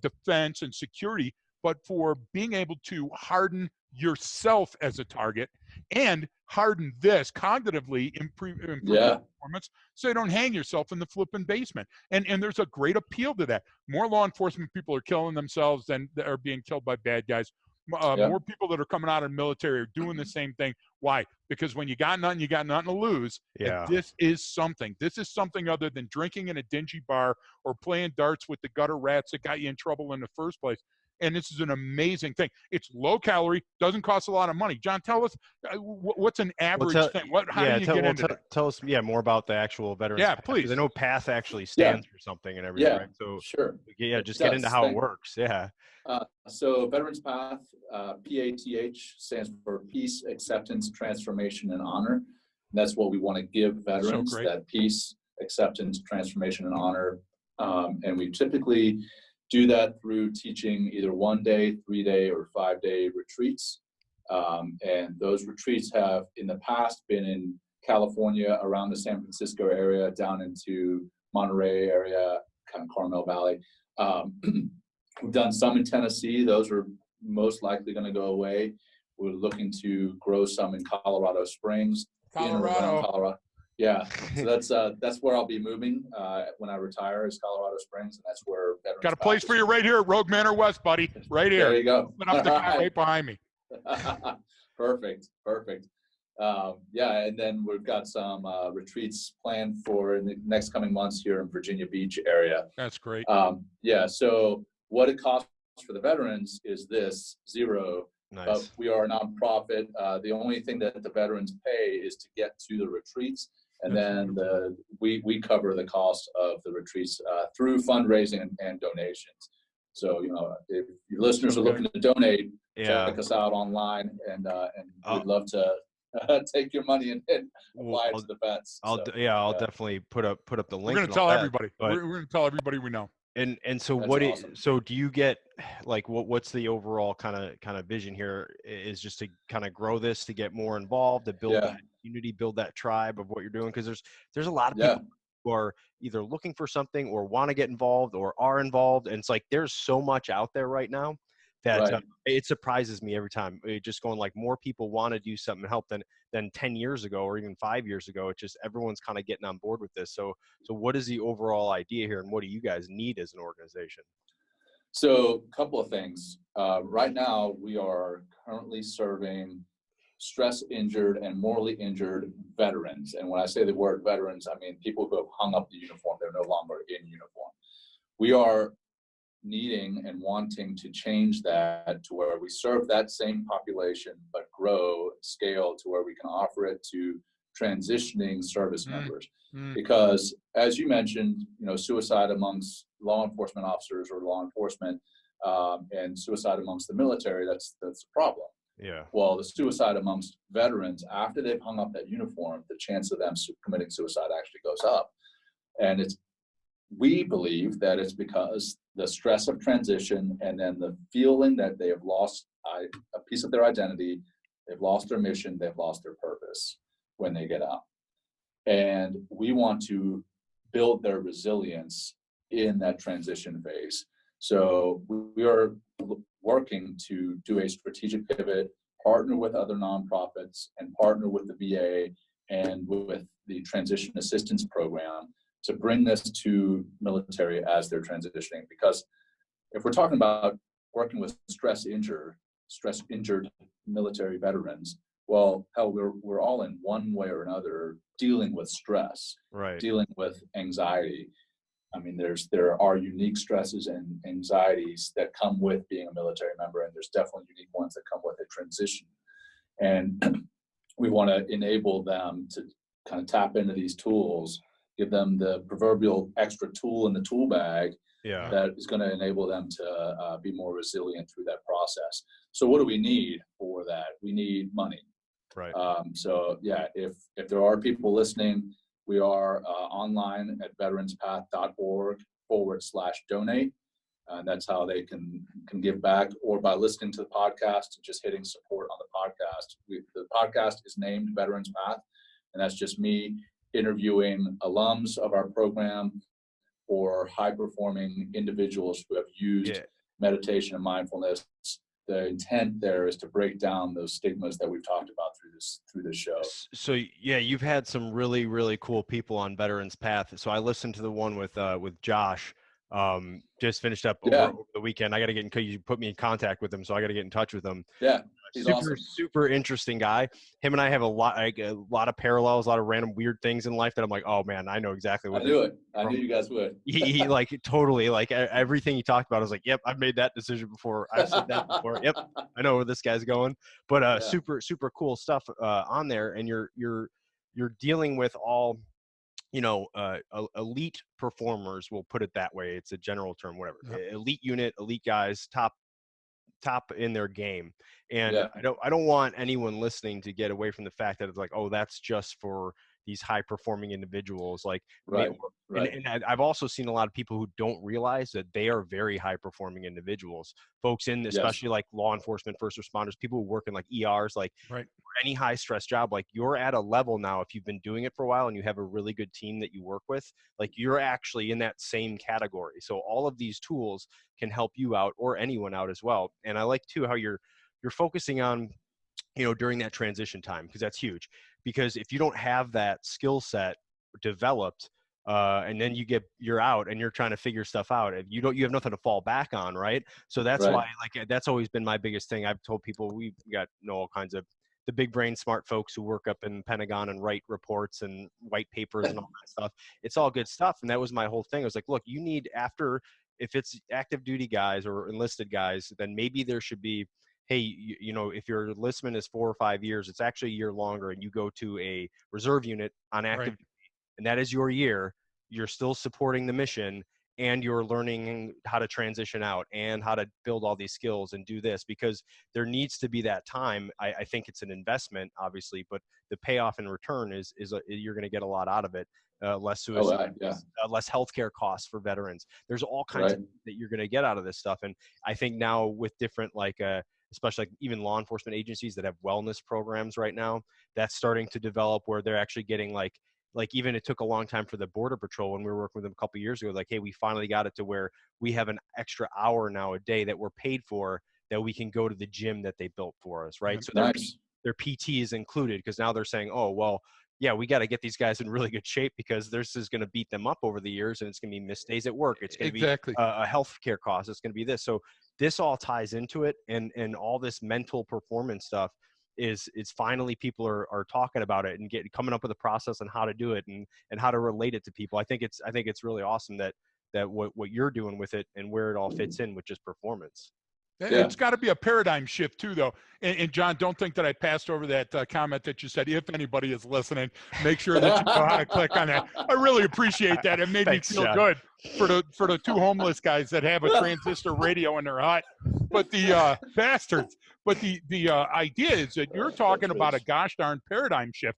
defense and security, but for being able to harden yourself as a target and harden this cognitively, improve Yeah. performance, so you don't hang yourself in the flipping basement. And there's a great appeal to that. More law enforcement people are killing themselves than are being killed by bad guys. Yeah. More people that are coming out of the military are doing the same thing. Why? Because when you got nothing to lose. Yeah. And this is something. This is something other than drinking in a dingy bar or playing darts with the gutter rats that got you in trouble in the first place. And this is an amazing thing. It's low calorie, doesn't cost a lot of money. John, tell us what's an average thing. How do you get into that? Tell us, more about the actual veterans. Yeah, path, please. 'cause I know PATH actually stands for something and everything, Yeah. right? So Sure. just get into how it Thank- works. Yeah. So Veterans Path, PATH, stands for Peace, Acceptance, Transformation, and Honor. That's what we want to give veterans, great. that peace, acceptance, transformation, and honor. And we typically do that through teaching either 1-day, 3-day, or 5-day retreats. And those retreats have in the past been in California, around the San Francisco area, down into Monterey area, kind of Carmel Valley. We've done some in Tennessee. Those are most likely going to go away. We're looking to grow some in Colorado Springs, in or around Colorado. Yeah, so that's where I'll be moving when I retire, is Colorado Springs, and that's where Veterans Got a place Path for you right here at Rogue Manor West, buddy. Right here. There you go. Open up the car right behind me. Perfect. Yeah, and then we've got some retreats planned for in the next coming months here in Virginia Beach area. That's great. Yeah, so what it costs for the veterans is this: zero. but Nice. we are a nonprofit. The only thing that the veterans pay is to get to the retreats, and That's then we cover the cost of the retreats through fundraising and donations. So, if your listeners are looking to donate, Yeah. check us out online, and we'd love to take your money and apply it to the vets. I'll definitely put up the link. We're going to tell everybody. We're going to tell everybody we know. And so awesome. So do you get, like, what's the overall kind of vision here, is just to kind of grow this, to get more involved, to build that community, build that tribe of what you're doing? Because there's a lot of people who are either looking for something or want to get involved or are involved, and it's like there's so much out there right now that it surprises me every time. Just going, like, more people want to do something and help than 10 years ago or even 5 years ago. It's just everyone's kind of getting on board with this. So what is the overall idea here, and what do you guys need as an organization? So a couple of things. Right now, we are currently serving stress injured and mortally injured veterans. And when I say the word veterans, I mean people who have hung up the uniform. They're no longer in uniform. We are needing and wanting to change that to where we serve that same population, but grow scale to where we can offer it to transitioning service members. Because as you mentioned, suicide amongst law enforcement officers or law enforcement and suicide amongst the military, that's a problem. Yeah. Well, the suicide amongst veterans, after they've hung up that uniform, the chance of them committing suicide actually goes up. And we believe that it's because the stress of transition and then the feeling that they have lost a piece of their identity, they've lost their mission, they've lost their purpose when they get out. And we want to build their resilience in that transition phase. So we are working to do a strategic pivot, partner with other nonprofits, and partner with the VA and with the Transition Assistance Program to bring this to military as they're transitioning. Because if we're talking about working with stress injured military veterans, well, hell, we're all in one way or another dealing with stress, dealing with anxiety. I mean, there are unique stresses and anxieties that come with being a military member, and there's definitely unique ones that come with a transition. And we want to enable them to kind of tap into these tools, give them the proverbial extra tool in the tool bag that is going to enable them to be more resilient through that process. So what do we need for that? We need money. Right. So yeah, if there are people listening, we are online at veteranspath.org/donate. And that's how they can give back, or by listening to the podcast and just hitting support on the podcast. The podcast is named Veterans Path, and that's just me interviewing alums of our program or high-performing individuals who have used meditation and mindfulness. The intent there is to break down those stigmas that we've talked about through this show. So yeah, you've had some really, really cool people on Veterans Path. So I listened to the one with Josh. Just finished up over the weekend. I got to get you put me in contact with him, so I got to get in touch with him. Yeah, he's awesome. Super interesting guy. Him and I have a lot of parallels, a lot of random weird things in life that I'm like, oh man, I know exactly what. I knew it. I knew you guys would. He like totally, like everything he talked about. I was like, yep, I've made that decision before. I've said that before. Yep, I know where this guy's going. But super cool stuff on there, and you're dealing with all, elite performers, we'll put it that way. It's a general term, whatever. Elite unit, elite guys, top in their game. And I don't want anyone listening to get away from the fact that it's like, oh, that's just for these high performing individuals. Like, and I've also seen a lot of people who don't realize that they are very high performing individuals, folks in especially like law enforcement, first responders, people who work in like ERs, like any high stress job. Like, you're at a level now, if you've been doing it for a while and you have a really good team that you work with, like, you're actually in that same category. So all of these tools can help you out, or anyone out as well. And I like too how you're focusing on, during that transition time, because that's huge. Because if you don't have that skill set developed, and then you're out and you're trying to figure stuff out, and you have nothing to fall back on, right? So that's why, like, that's always been my biggest thing. I've told people, we got all kinds of the big brain smart folks who work up in Pentagon and write reports and white papers and all that stuff. It's all good stuff. And that was my whole thing. I was like, look, you need, if it's active duty guys or enlisted guys, then maybe there should be, hey, you know, if your enlistment is 4 or 5 years, it's actually a year longer, and you go to a reserve unit on active, Right. and that is your year, you're still supporting the mission, and you're learning how to transition out and how to build all these skills and do this, because there needs to be that time. I think it's an investment, obviously, but the payoff in return is you're going to get a lot out of it. Less Oh, suicide, yeah. less healthcare costs for veterans. There's all kinds Right. of that you're going to get out of this stuff. And I think now with different, like, especially like even law enforcement agencies that have wellness programs right now, that's starting to develop where they're actually getting like even it took a long time for the Border Patrol when we were working with them a couple of years ago, like, hey, we finally got it to where we have an extra hour now a day that we're paid for, that we can go to the gym that they built for us, right? Yep. So Nice. their PT is included, because now they're saying, oh, well, yeah, we got to get these guys in really good shape, because this is going to beat them up over the years, and it's going to be missed days at work. It's going to be Exactly. a healthcare cost. It's going to be this. So this all ties into it, and all this mental performance stuff is finally people are talking about it and coming up with a process on how to do it and how to relate it to people. I think it's really awesome that what you're doing with it and where it all fits in with just performance. Yeah. It's got to be a paradigm shift too, though. And John, don't think that I passed over that comment that you said. If anybody is listening, make sure that you know how to click on that. I really appreciate that. It made Thanks, me feel John. good for the two homeless guys that have a transistor radio in their hut. But the bastards. But the idea is that you're talking about a gosh darn paradigm shift.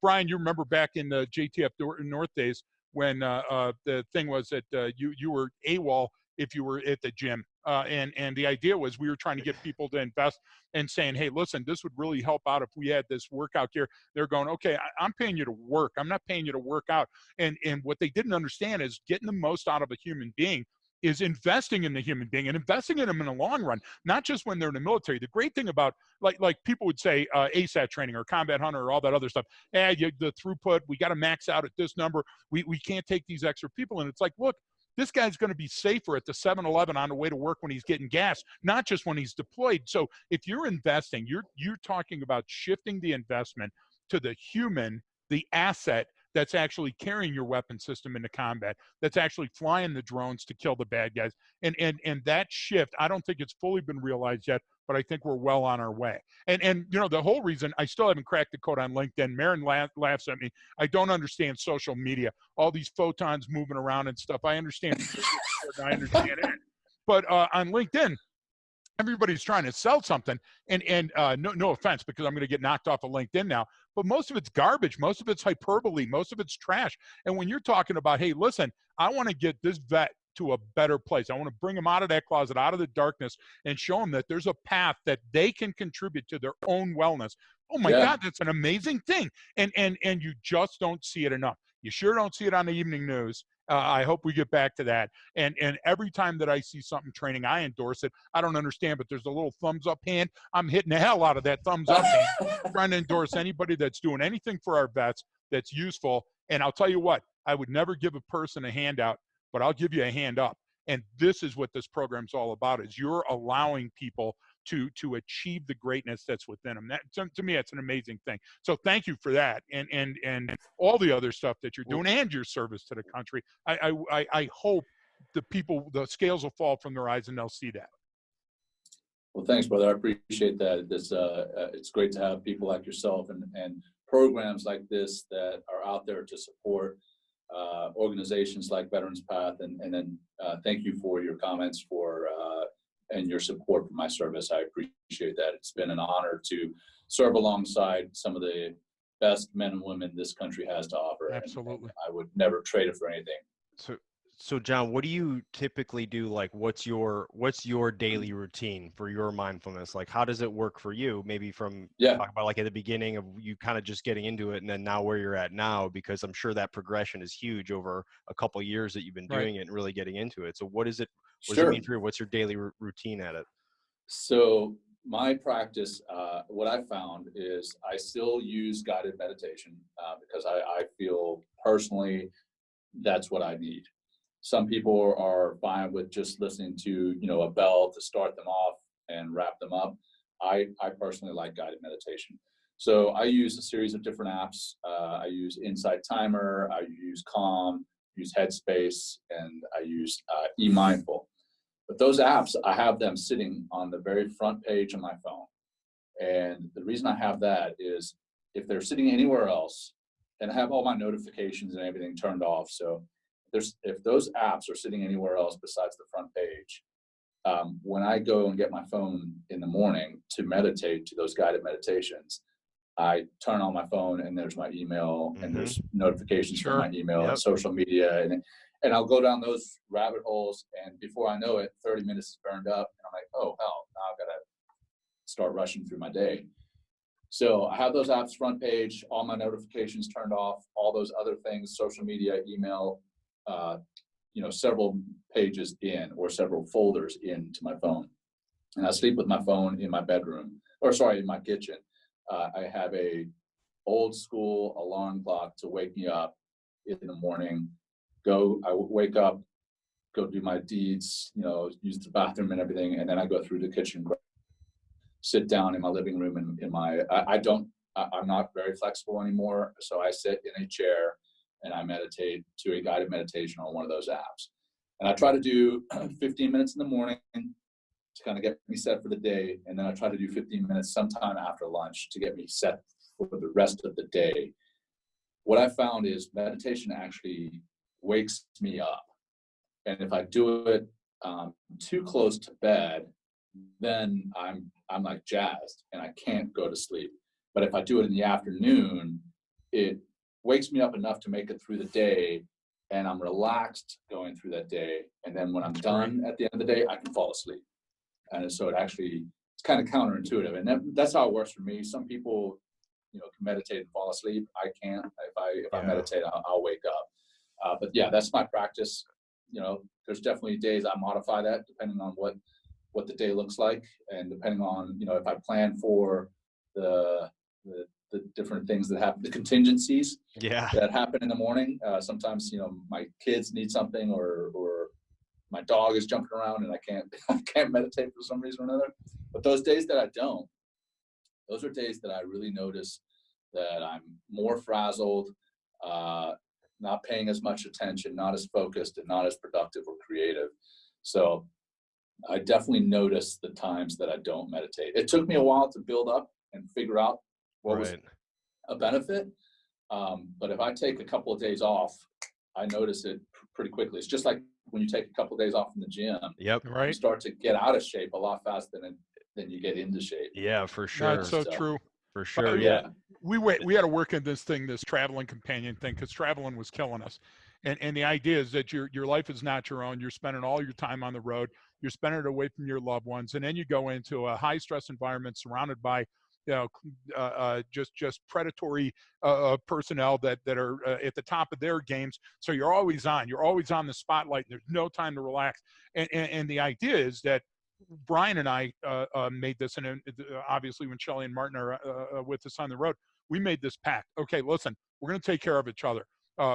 Brian, you remember back in the JTF North days when the thing was that you were AWOL if you were at the gym. And the idea was we were trying to get people to invest and saying, hey, listen, this would really help out if we had this workout gear. They're going, okay, I'm paying you to work. I'm not paying you to work out. And what they didn't understand is getting the most out of a human being is investing in the human being and investing in them in the long run, not just when they're in the military. The great thing about, like people would say, ASAT training or combat hunter or all that other stuff, the throughput, we got to max out at this number. We can't take these extra people. And it's like, look, this guy's going to be safer at the 7-Eleven on the way to work when he's getting gas, not just when he's deployed. So if you're investing, you're talking about shifting the investment to the human, the asset that's actually carrying your weapon system into combat, that's actually flying the drones to kill the bad guys. And that shift, I don't think it's fully been realized yet, but I think we're well on our way. And you know, the whole reason I still haven't cracked the code on LinkedIn, Marin laughs at me. I don't understand social media, all these photons moving around and stuff. I understand I understand it. But on LinkedIn, everybody's trying to sell something, and no offense, because I'm going to get knocked off of LinkedIn now, but most of it's garbage, most of it's hyperbole, most of it's trash. And when you're talking about, hey, listen, I want to get this vet to a better place, I want to bring them out of that closet, out of the darkness, and show them that there's a path that they can contribute to their own wellness. Oh my God, that's an amazing thing. And you just don't see it enough. You sure don't see it on the evening news. I hope we get back to that. And every time that I see something training, I endorse it. I don't understand, but there's a little thumbs up hand. I'm hitting the hell out of that thumbs up hand, trying to endorse anybody that's doing anything for our vets that's useful. And I'll tell you what, I would never give a person a handout, but I'll give you a hand up. And this is what this program's all about, is you're allowing people to achieve the greatness that's within them. That, to me, that's an amazing thing. So thank you for that, and all the other stuff that you're doing, and your service to the country. I hope the scales will fall from their eyes and they'll see that. Well, thanks, brother. I appreciate that. It's great to have people like yourself and programs like this that are out there to support organizations like Veterans Path, and then thank you for your comments and your support for my service. I appreciate that. It's been an honor to serve alongside some of the best men and women this country has to offer. Absolutely. And I would never trade it for anything. So John, what do you typically do? Like, what's your daily routine for your mindfulness? Like, how does it work for you? Maybe from talk about like at the beginning of you kind of just getting into it, and then now where you're at now, because I'm sure that progression is huge over a couple of years that you've been doing it and really getting into it. So what is it? What does it mean for you? What's your daily routine at it? So my practice, what I found is I still use guided meditation because I feel personally that's what I need. Some people are fine with just listening to, a bell to start them off and wrap them up. I personally like guided meditation. So I use a series of different apps. I use Insight Timer, I use Calm, use Headspace, and I use eMindful. But those apps, I have them sitting on the very front page of my phone. And the reason I have that is if they're sitting anywhere else, and I have all my notifications and everything turned off. So if those apps are sitting anywhere else besides the front page, when I go and get my phone in the morning to meditate, to those guided meditations, I turn on my phone and there's my email and there's notifications from my email and social media. And I'll go down those rabbit holes. And before I know it, 30 minutes is burned up. And I'm like, oh, hell, now I've got to start rushing through my day. So I have those apps front page, all my notifications turned off, all those other things, social media, email, several pages in or several folders into my phone. And I sleep with my phone in my bedroom, in my kitchen. I have a old school alarm clock to wake me up in the morning. I wake up, go do my deeds, use the bathroom and everything. And then I go through the kitchen, sit down in my living room I'm not very flexible anymore. So I sit in a chair and I meditate to a guided meditation on one of those apps. And I try to do 15 minutes in the morning to kind of get me set for the day. And then I try to do 15 minutes sometime after lunch to get me set for the rest of the day. What I found is meditation actually wakes me up. And if I do it too close to bed, then I'm like jazzed and I can't go to sleep. But if I do it in the afternoon, it wakes me up enough to make it through the day, and I'm relaxed going through that day. And then when I'm done at the end of the day, I can fall asleep. And so it's kind of counterintuitive. And that's how it works for me. Some people, can meditate and fall asleep. I can't. If I meditate, I'll wake up. But yeah, that's my practice. There's definitely days I modify that depending on what the day looks like, and depending on if I plan for the different things that happen, the contingencies that happen in the morning. Sometimes my kids need something, or my dog is jumping around and I can't meditate for some reason or another. But those days that I don't, those are days that I really notice that I'm more frazzled, not paying as much attention, not as focused, and not as productive or creative. So I definitely notice the times that I don't meditate. It took me a while to build up and figure out what was a benefit. But if I take a couple of days off, I notice it pretty quickly. It's just like when you take a couple of days off from the gym, you start to get out of shape a lot faster than you get into shape. Yeah, for sure. That's so true. For sure, yeah. We had to work in this traveling companion thing, because traveling was killing us. And the idea is that your life is not your own. You're spending all your time on the road. You're spending it away from your loved ones. And then you go into a high stress environment surrounded by, just predatory personnel that are at the top of their games. So you're always on the spotlight. There's no time to relax. And the idea is that Brian and I made this, and obviously when Shelly and Martin are with us on the road, we made this pact. Okay, listen, we're going to take care of each other.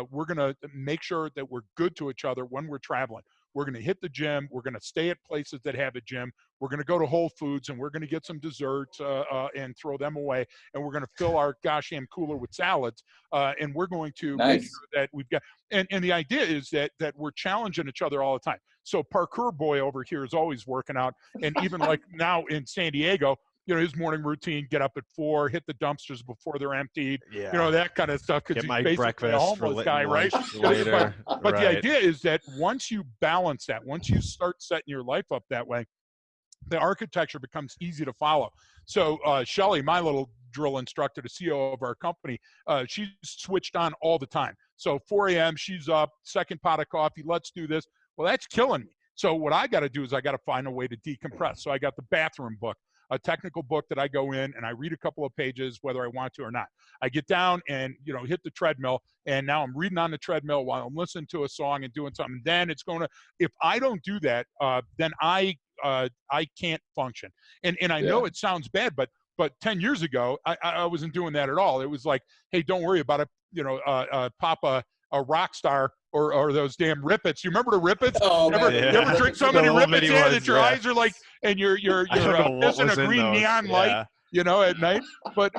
We're going to make sure that we're good to each other when we're traveling. We're going to hit the gym. We're going to stay at places that have a gym. We're going to go to Whole Foods, and we're going to get some desserts and throw them away. And we're going to fill our gosh damn cooler with salads. And we're going to make sure that we've got. And the idea is that we're challenging each other all the time. So Parkour Boy over here is always working out, and even like now in San Diego, his morning routine: get up at 4, hit the dumpsters before they're emptied, that kind of stuff. Because he's basically breakfast a homeless guy, right? Later. But the idea is that once you balance that, once you start setting your life up that way, the architecture becomes easy to follow. So Shelly, my little drill instructor, the CEO of our company, she's switched on all the time. So 4 a.m., she's up, second pot of coffee, let's do this. Well, that's killing me. So what I got to do is I got to find a way to decompress. So I got the bathroom book, a technical book that I go in and I read a couple of pages, whether I want to or not. I get down and, hit the treadmill, and now I'm reading on the treadmill while I'm listening to a song and doing something. Then it's going to, if I don't do that, then I can't function. And I know it sounds bad, but 10 years ago, I wasn't doing that at all. It was like, hey, don't worry about it. Pop a rock star or those damn Rippets. You remember the Rippets? Oh, you ever drink so many Rippets that your eyes are like, and you're missing a green neon light, at night. But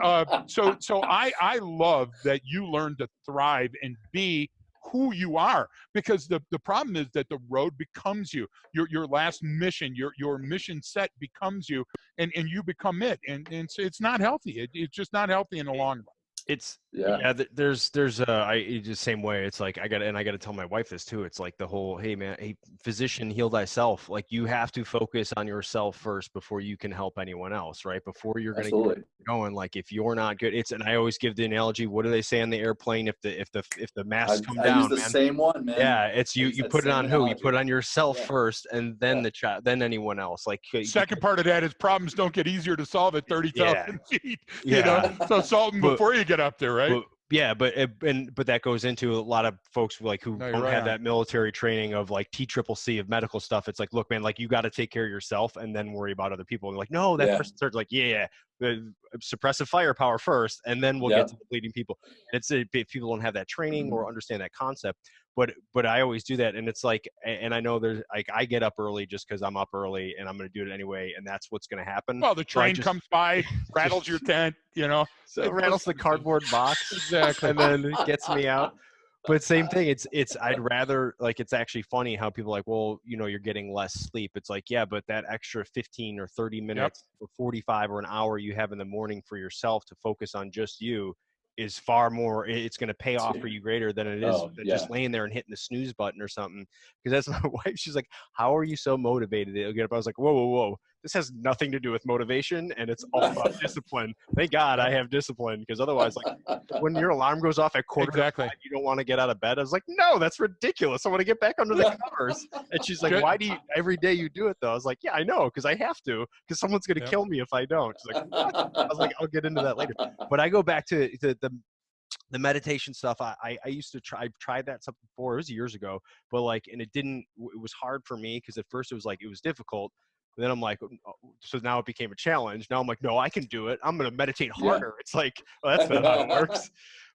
so I love that you learn to thrive and be who you are, because the problem is that the road becomes you. Your last mission, your mission set becomes you, and you become it, and so it's not healthy. It's just not healthy in the long run. It's Yeah. yeah. There's it's the same way. It's like I got to tell my wife this too. It's like the whole, hey man, hey physician, heal thyself. Like you have to focus on yourself first before you can help anyone else, right? Before you're going to Absolutely. get going. Like if you're not good, and I always give the analogy. What do they say on the airplane? If the masks come I use down, the man. same one, man. Yeah, it's I you. use You that put it same on who? You analogy. put it on yourself Yeah. first, and then Yeah. the child, then anyone else. Like Second part of that is problems don't get easier to solve at 30,000 feet. You know, yeah. so solve them But- before you get up there, right? But that goes into a lot of folks like who No, you're don't right have on. that military training of like TCCC of medical stuff. It's like, look, man, like you got to take care of yourself and then worry about other people. And like, no, that Yeah. person starts like, yeah, suppressive firepower first, and then we'll Yep. get to the bleeding people. And it's if people don't have that training or understand that concept. But I always do that, and it's like, and I know there's like I get up early just because I'm up early and I'm going to do it anyway, and that's what's going to happen. Well, the So I train just- comes by, rattles your tent, you know. So it rattles the cardboard box, Exactly. and then it gets me out. But same thing. It's I'd rather like it's actually funny how people are like, well, you know, you're getting less sleep. It's like, yeah, but that extra 15 or 30 minutes or 45 or an hour you have in the morning for yourself to focus on just you is far more, it's going to pay off for you greater than it is just laying there and hitting the snooze button or something. Because that's my wife. She's like, how are you so motivated to get up? I was like, whoa. This has nothing to do with motivation, and it's all about discipline. Thank God I have discipline, because otherwise, like when your alarm goes off at quarter to 5, you don't want to get out of bed. I was like, no, that's ridiculous. I want to get back under the covers. And she's like, why do you every day you do it though? I was like, yeah, I know, because I have to, because someone's gonna kill me if I don't. She's like, what? I was like, I'll get into that later. But I go back to the meditation stuff. I used to try. I tried that stuff before. It was years ago, but like, and it was hard for me because at first it was difficult. But then I'm like, so now it became a challenge. Now I'm like, no, I can do it. I'm going to meditate harder. It's like, well, that's not how it works.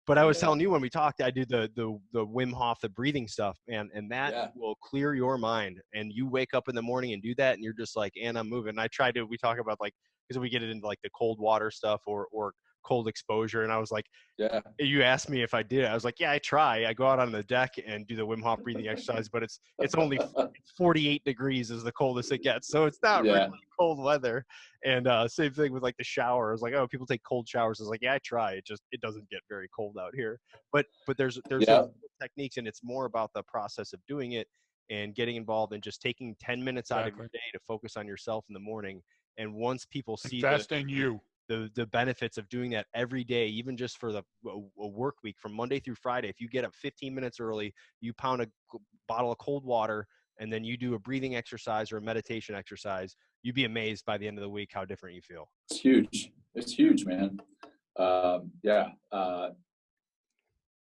But I was telling you when we talked, I do the Wim Hof, the breathing stuff, and that will clear your mind. And you wake up in the morning and do that, and you're just like, and I'm moving. And we talk about like, because we get it into like the cold water stuff or cold exposure. And I was like, you asked me if I did. I was like, yeah, I try. I go out on the deck and do the Wim Hof breathing exercise, but it's only 48 degrees is the coldest it gets. So it's not really cold weather. And same thing with like the shower. I was like, oh, people take cold showers. I was like, yeah, I try. It doesn't get very cold out here. But there's those techniques, and it's more about the process of doing it and getting involved and just taking 10 minutes out of your day to focus on yourself in the morning. And once people see invest in you. The benefits of doing that every day, even just for a work week from Monday through Friday, if you get up 15 minutes early, you pound a bottle of cold water, and then you do a breathing exercise or a meditation exercise, you'd be amazed by the end of the week how different you feel. It's huge. It's huge, man. My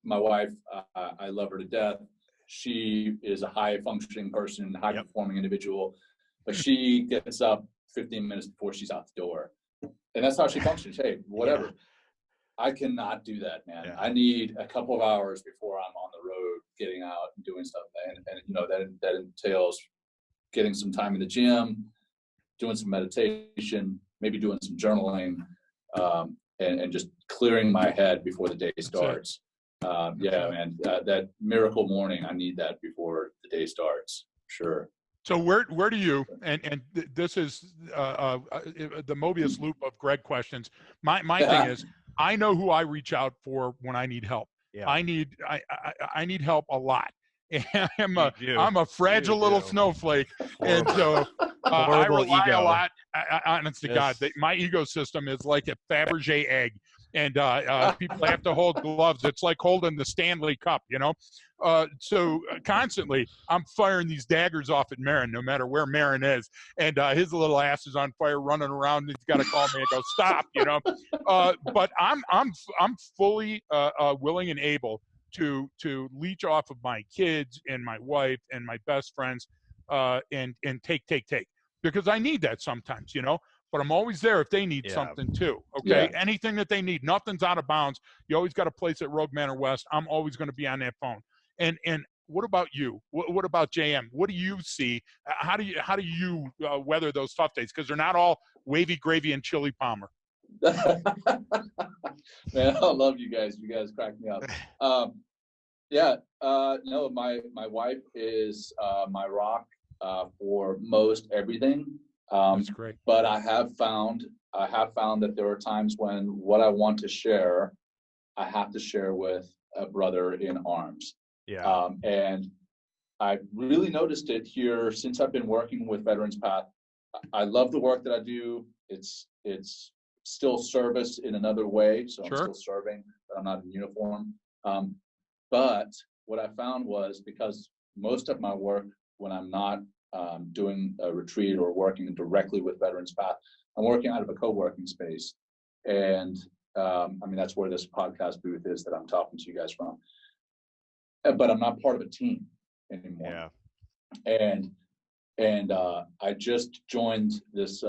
wife, I love her to death. She is a high functioning person, high performing individual, but she gets up 15 minutes before she's out the door. And that's how she functions. Hey, whatever. I cannot do that, man. I need a couple of hours before I'm on the road, getting out and doing stuff. And you know, that entails getting some time in the gym, doing some meditation, maybe doing some journaling, and just clearing my head before the day starts. Man, that miracle morning, I need that before the day starts. Sure. So where do you, and this is the Mobius loop of Greg questions. My thing is, I know who I reach out for when I need help. I need help a lot. I'm a fragile little snowflake, and so I rely a lot. Honest to God, my ecosystem is like a Fabergé egg, and people have to hold gloves. It's like holding the Stanley Cup, you know. So constantly, I'm firing these daggers off at Marin, no matter where Marin is, and his little ass is on fire, running around. And he's got to call me and go, stop, you know. But I'm fully willing and able to leech off of my kids and my wife and my best friends, and take, because I need that sometimes, you know. But I'm always there if they need something too. Okay, anything that they need, nothing's out of bounds. You always got a place at Rogue Manor West. I'm always going to be on that phone. And what about you? What about JM? What do you see? How do you weather those tough days? Because they're not all wavy gravy and chili Palmer. Man, I love you guys. You guys crack me up. Yeah, no, my wife is my rock for most everything. That's great. But I have found that there are times when what I want to share, I have to share with a brother in arms. Yeah. And I've really noticed it here since I've been working with Veterans Path. I love the work that I do. It's still service in another way, so I'm Sure. still serving, but I'm not in uniform. But what I found was, because most of my work, when I'm not doing a retreat or working directly with Veterans Path, I'm working out of a co-working space. And I mean, that's where this podcast booth is that I'm talking to you guys from. But I'm not part of a team anymore. Yeah. And I just joined this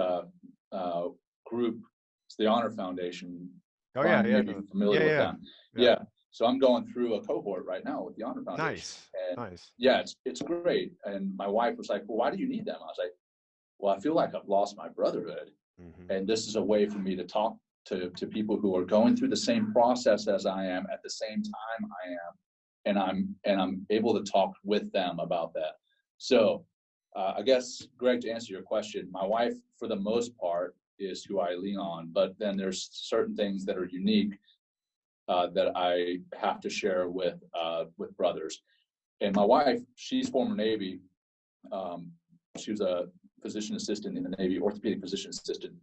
group. It's the Honor Foundation. Oh Brian, yeah. you may be familiar with them. Yeah. Yeah. So I'm going through a cohort right now with the Honor Foundation. Nice. And Nice. yeah, it's great. And my wife was like, "Well, why do you need them?" I was like, "Well, I feel like I've lost my brotherhood, and this is a way for me to talk to people who are going through the same process as I am at the same time I am, and I'm able to talk with them about that." So I guess, Greg, to answer your question, my wife, for the most part, is who I lean on, but then there's certain things that are unique that I have to share with brothers. And my wife, she's former Navy. She was a physician assistant in the Navy, orthopedic physician assistant,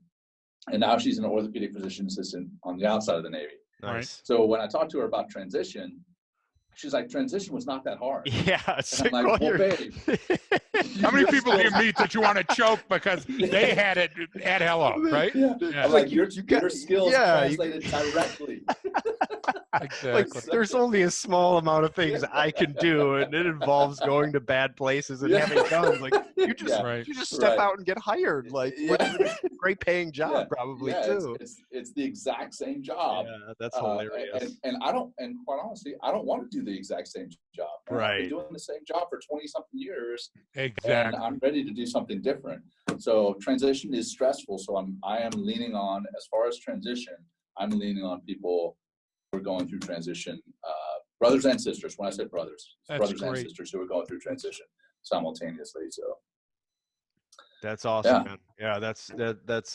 and now she's an orthopedic physician assistant on the outside of the Navy. Nice. So when I talked to her about transition, she's like, "Transition was not that hard." Yeah. And I'm like, "Well, babe, How many people do you meet that you want to choke because they had it at hello, right? Yeah. Yeah. I'm like, your skills translated directly. Exactly. Like, there's only a small amount of things I can do, and it involves going to bad places and having guns. Like, you just step out and get hired, like with a great paying job, probably too. It's the exact same job. Yeah, that's hilarious. And quite honestly, I don't want to do the exact same job. Right. I've been doing the same job for 20 something years. Exactly. And I'm ready to do something different. So transition is stressful. So I am leaning on, as far as transition, I'm leaning on people who are going through transition, brothers and sisters. When I said brothers, brothers and sisters who are going through transition simultaneously. So that's awesome, man. Yeah, that's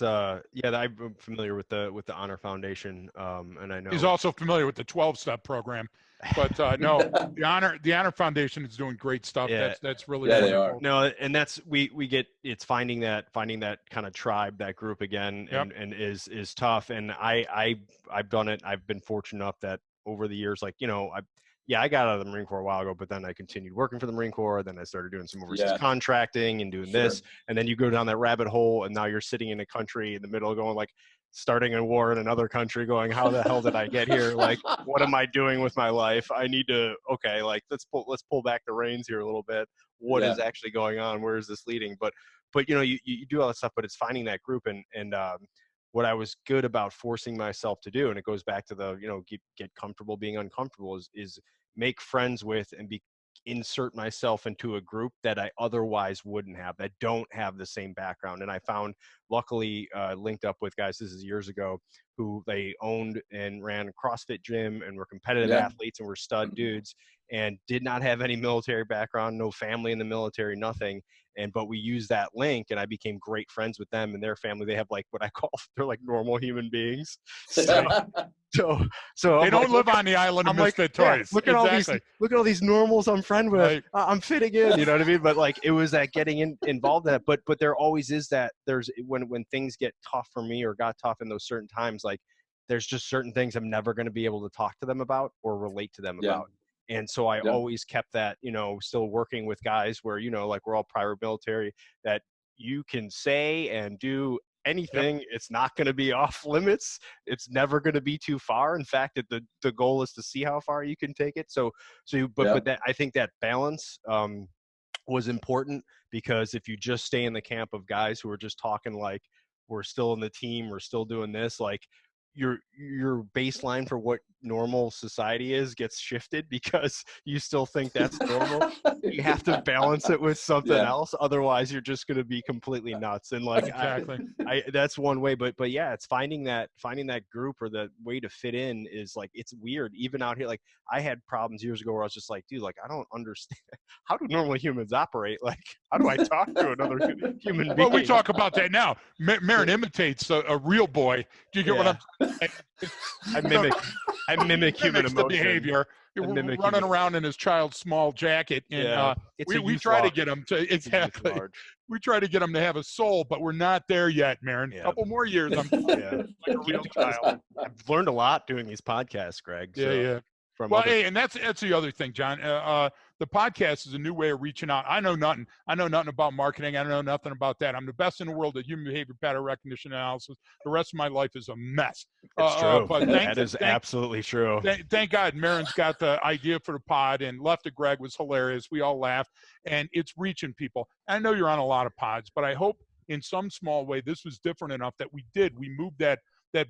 I'm familiar with the Honor Foundation, and I know he's also familiar with the 12-step program. But no, the Honor Foundation is doing great stuff. Yeah. That's really they wonderful. are. No, and that's we get it's finding that kind of tribe, that group again, and is tough. And I've done it. I've been fortunate enough that over the years, like, I got out of the Marine Corps a while ago, but then I continued working for the Marine Corps. Then I started doing some overseas contracting and doing this. And then you go down that rabbit hole, and now you're sitting in a country in the middle going like, starting a war in another country, going, how the hell did I get here? Like, what am I doing with my life? I need to, like, let's pull back the reins here a little bit. What is actually going on? Where is this leading? But you do all that stuff, but it's finding that group. And what I was good about forcing myself to do, and it goes back to the, get comfortable being uncomfortable, is make friends with and insert myself into a group that I otherwise wouldn't have, that don't have the same background. And I found, luckily, linked up with guys, this is years ago, who they owned and ran a CrossFit gym and were competitive athletes and were stud dudes and did not have any military background, no family in the military, nothing. But we used that link, and I became great friends with them and their family. They have, like, what I call, they're like normal human beings. So they don't live on the island of misfit toys. Look at all these normals I'm friend with. Right. I'm fitting in, you know what I mean? But like, it was that getting involved in that. But there always is that. There's when things get tough for me or got tough in those certain times, like, there's just certain things I'm never going to be able to talk to them about or relate to them about. And so I always kept that, still working with guys where, like, we're all prior military, that you can say and do anything. It's not going to be off limits. It's never going to be too far. In fact, the goal is to see how far you can take it. But that, I think that balance was important, because if you just stay in the camp of guys who are just talking like, we're still in the team, we're still doing this, like, your baseline for what normal society is gets shifted because you still think that's normal. You have to balance it with something else. Otherwise you're just going to be completely nuts. And like, Exactly. I that's one way, but yeah, it's finding that group or the way to fit in is like, it's weird. Even out here, like I had problems years ago where I was just like, dude, like I don't understand. How do normal humans operate? Like, how do I talk to another human being? Well, we talk about that now. Marin imitates a real boy. Do you get what I'm saying? I mimic human Mimics the emotion. behavior. We're running around in his child's small jacket, and we try to get him to exactly. We try to get him to have a soul, but we're not there yet, Marin. A couple more years, I'm like a real child. I've learned a lot doing these podcasts, Greg. So. Well, hey, and that's the other thing, John. The podcast is a new way of reaching out. I know nothing. I know nothing about marketing. I know nothing about that. I'm the best in the world at human behavior pattern recognition analysis. The rest of my life is a mess. It's true. But that is absolutely true. Thank God Marin's got the idea for the pod, and Left of Greg was hilarious. We all laughed, and it's reaching people. I know you're on a lot of pods, but I hope in some small way this was different enough that we moved that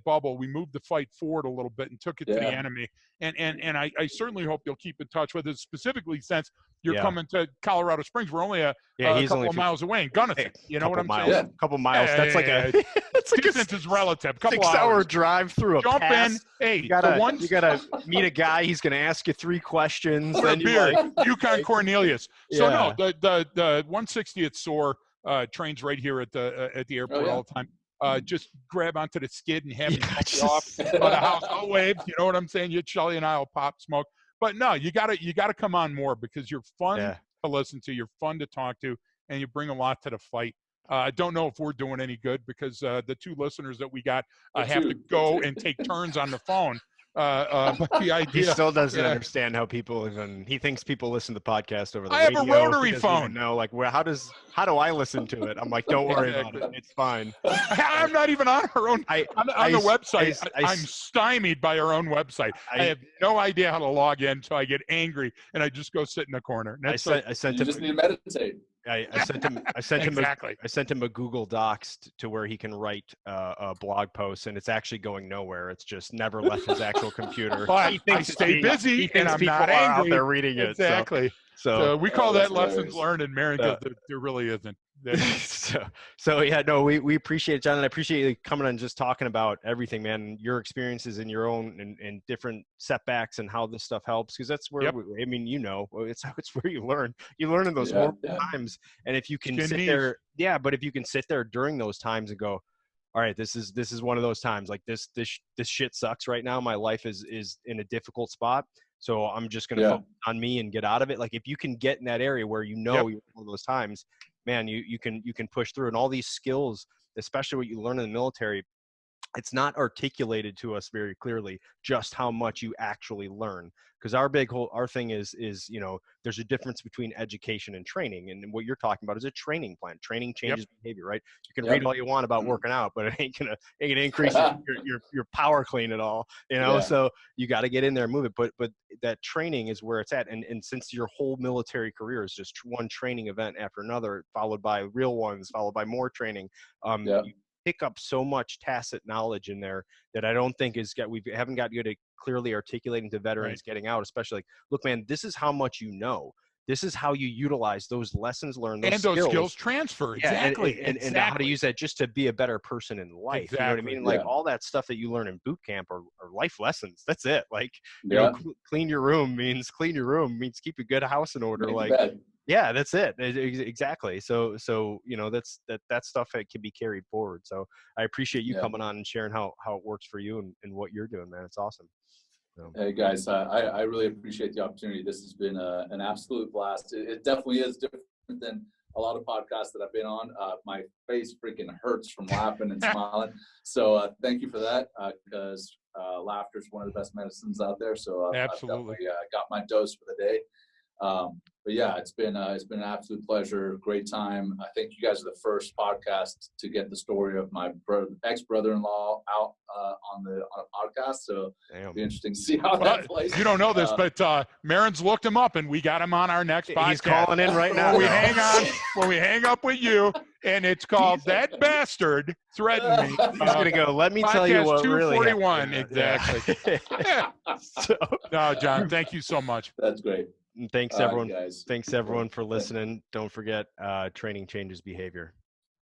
bubble. We moved the fight forward a little bit and took it to the enemy. And I certainly hope you'll keep in touch with us, specifically since you're coming to Colorado Springs. We're only a couple of miles away in Gunnison. You know what I'm saying? A couple miles. That's like a distance is relative. Couple 6-hour drive through a jump pass. In. Hey, you gotta meet a guy. He's gonna ask you 3 questions. Then Yukon Cornelius. So no, the 160th SOAR trains right here at the airport all the time. Just grab onto the skid and have him you off the house. I'll wave. You know what I'm saying? You, Shelly, and I will pop smoke. But no, you gotta come on more because you're fun to listen to. You're fun to talk to, and you bring a lot to the fight. I don't know if we're doing any good because the 2 listeners that we got have to go and take turns on the phone. But the idea, he still doesn't understand how people he thinks people listen to the podcast over the radio. I have a rotary phone. No, like how do I listen to it? I'm like, don't worry about it. It's fine. I'm not even on our own on the website. I'm stymied by our own website. I have no idea how to log in, so I get angry and I just go sit in a corner. I sent him. Just need to meditate. I sent him a Google Docs to where he can write a blog post, and it's actually going nowhere. It's just never left his actual computer. But I stay busy, and I'm not angry. They're reading it exactly. So we call that lessons learned in marriage because there really isn't. So yeah, no, we appreciate it, John, and I appreciate you coming on and just talking about everything, man, your experiences in your own and different setbacks and how this stuff helps, because that's where it's where you learn in those horrible times. And if you can sit there during those times and go, all right, this is one of those times, like this shit sucks right now, my life is in a difficult spot, so I'm just going to focus on me and get out of it. Like if you can get in that area where you're one of those times, man, you can push through. And all these skills, especially what you learn in the military, it's not articulated to us very clearly just how much you actually learn. Because our thing is, you know, there's a difference between education and training. And what you're talking about is a training plan. Training changes behavior, right? You can read all you want about working out, but it ain't gonna increase your power clean at all. You know, so you got to get in there and move it. But that training is where it's at. And since your whole military career is just one training event after another, followed by real ones, followed by more training, you pick up so much tacit knowledge in there that I don't think we haven't got good at clearly articulating to veterans getting out, especially like, look, man, this is how much you know. This is how you utilize those lessons learned, those skills transfer. Exactly. And how to use that just to be a better person in life. Exactly. You know what I mean? Like all that stuff that you learn in boot camp are life lessons. That's it. Like, you know, clean your room means keep a good house in order. Yeah, that's it. Exactly. So, you know, that stuff that can be carried forward. So I appreciate you coming on and sharing how it works for you and what you're doing, man. It's awesome. So. Hey guys, I really appreciate the opportunity. This has been an absolute blast. It definitely is different than a lot of podcasts that I've been on. My face freaking hurts from laughing and smiling. So thank you for that, because laughter is one of the best medicines out there. So absolutely. I've definitely got my dose for the day. But yeah, it's been an absolute pleasure. Great time. I think you guys are the first podcast to get the story of my ex-brother-in-law out on a podcast. So it'll be interesting to see how that plays. You don't know this, but Marin's looked him up, and we got him on our next podcast. He's calling in right now. When we hang up with you, and it's called That Bastard Threatened Me. He's gonna go. Let me tell you Podcast what really 241, happened. exactly. So, No, John, thank you so much. That's great. thanks All right, everyone. guys. Thanks everyone for listening. Don't forget, training changes behavior.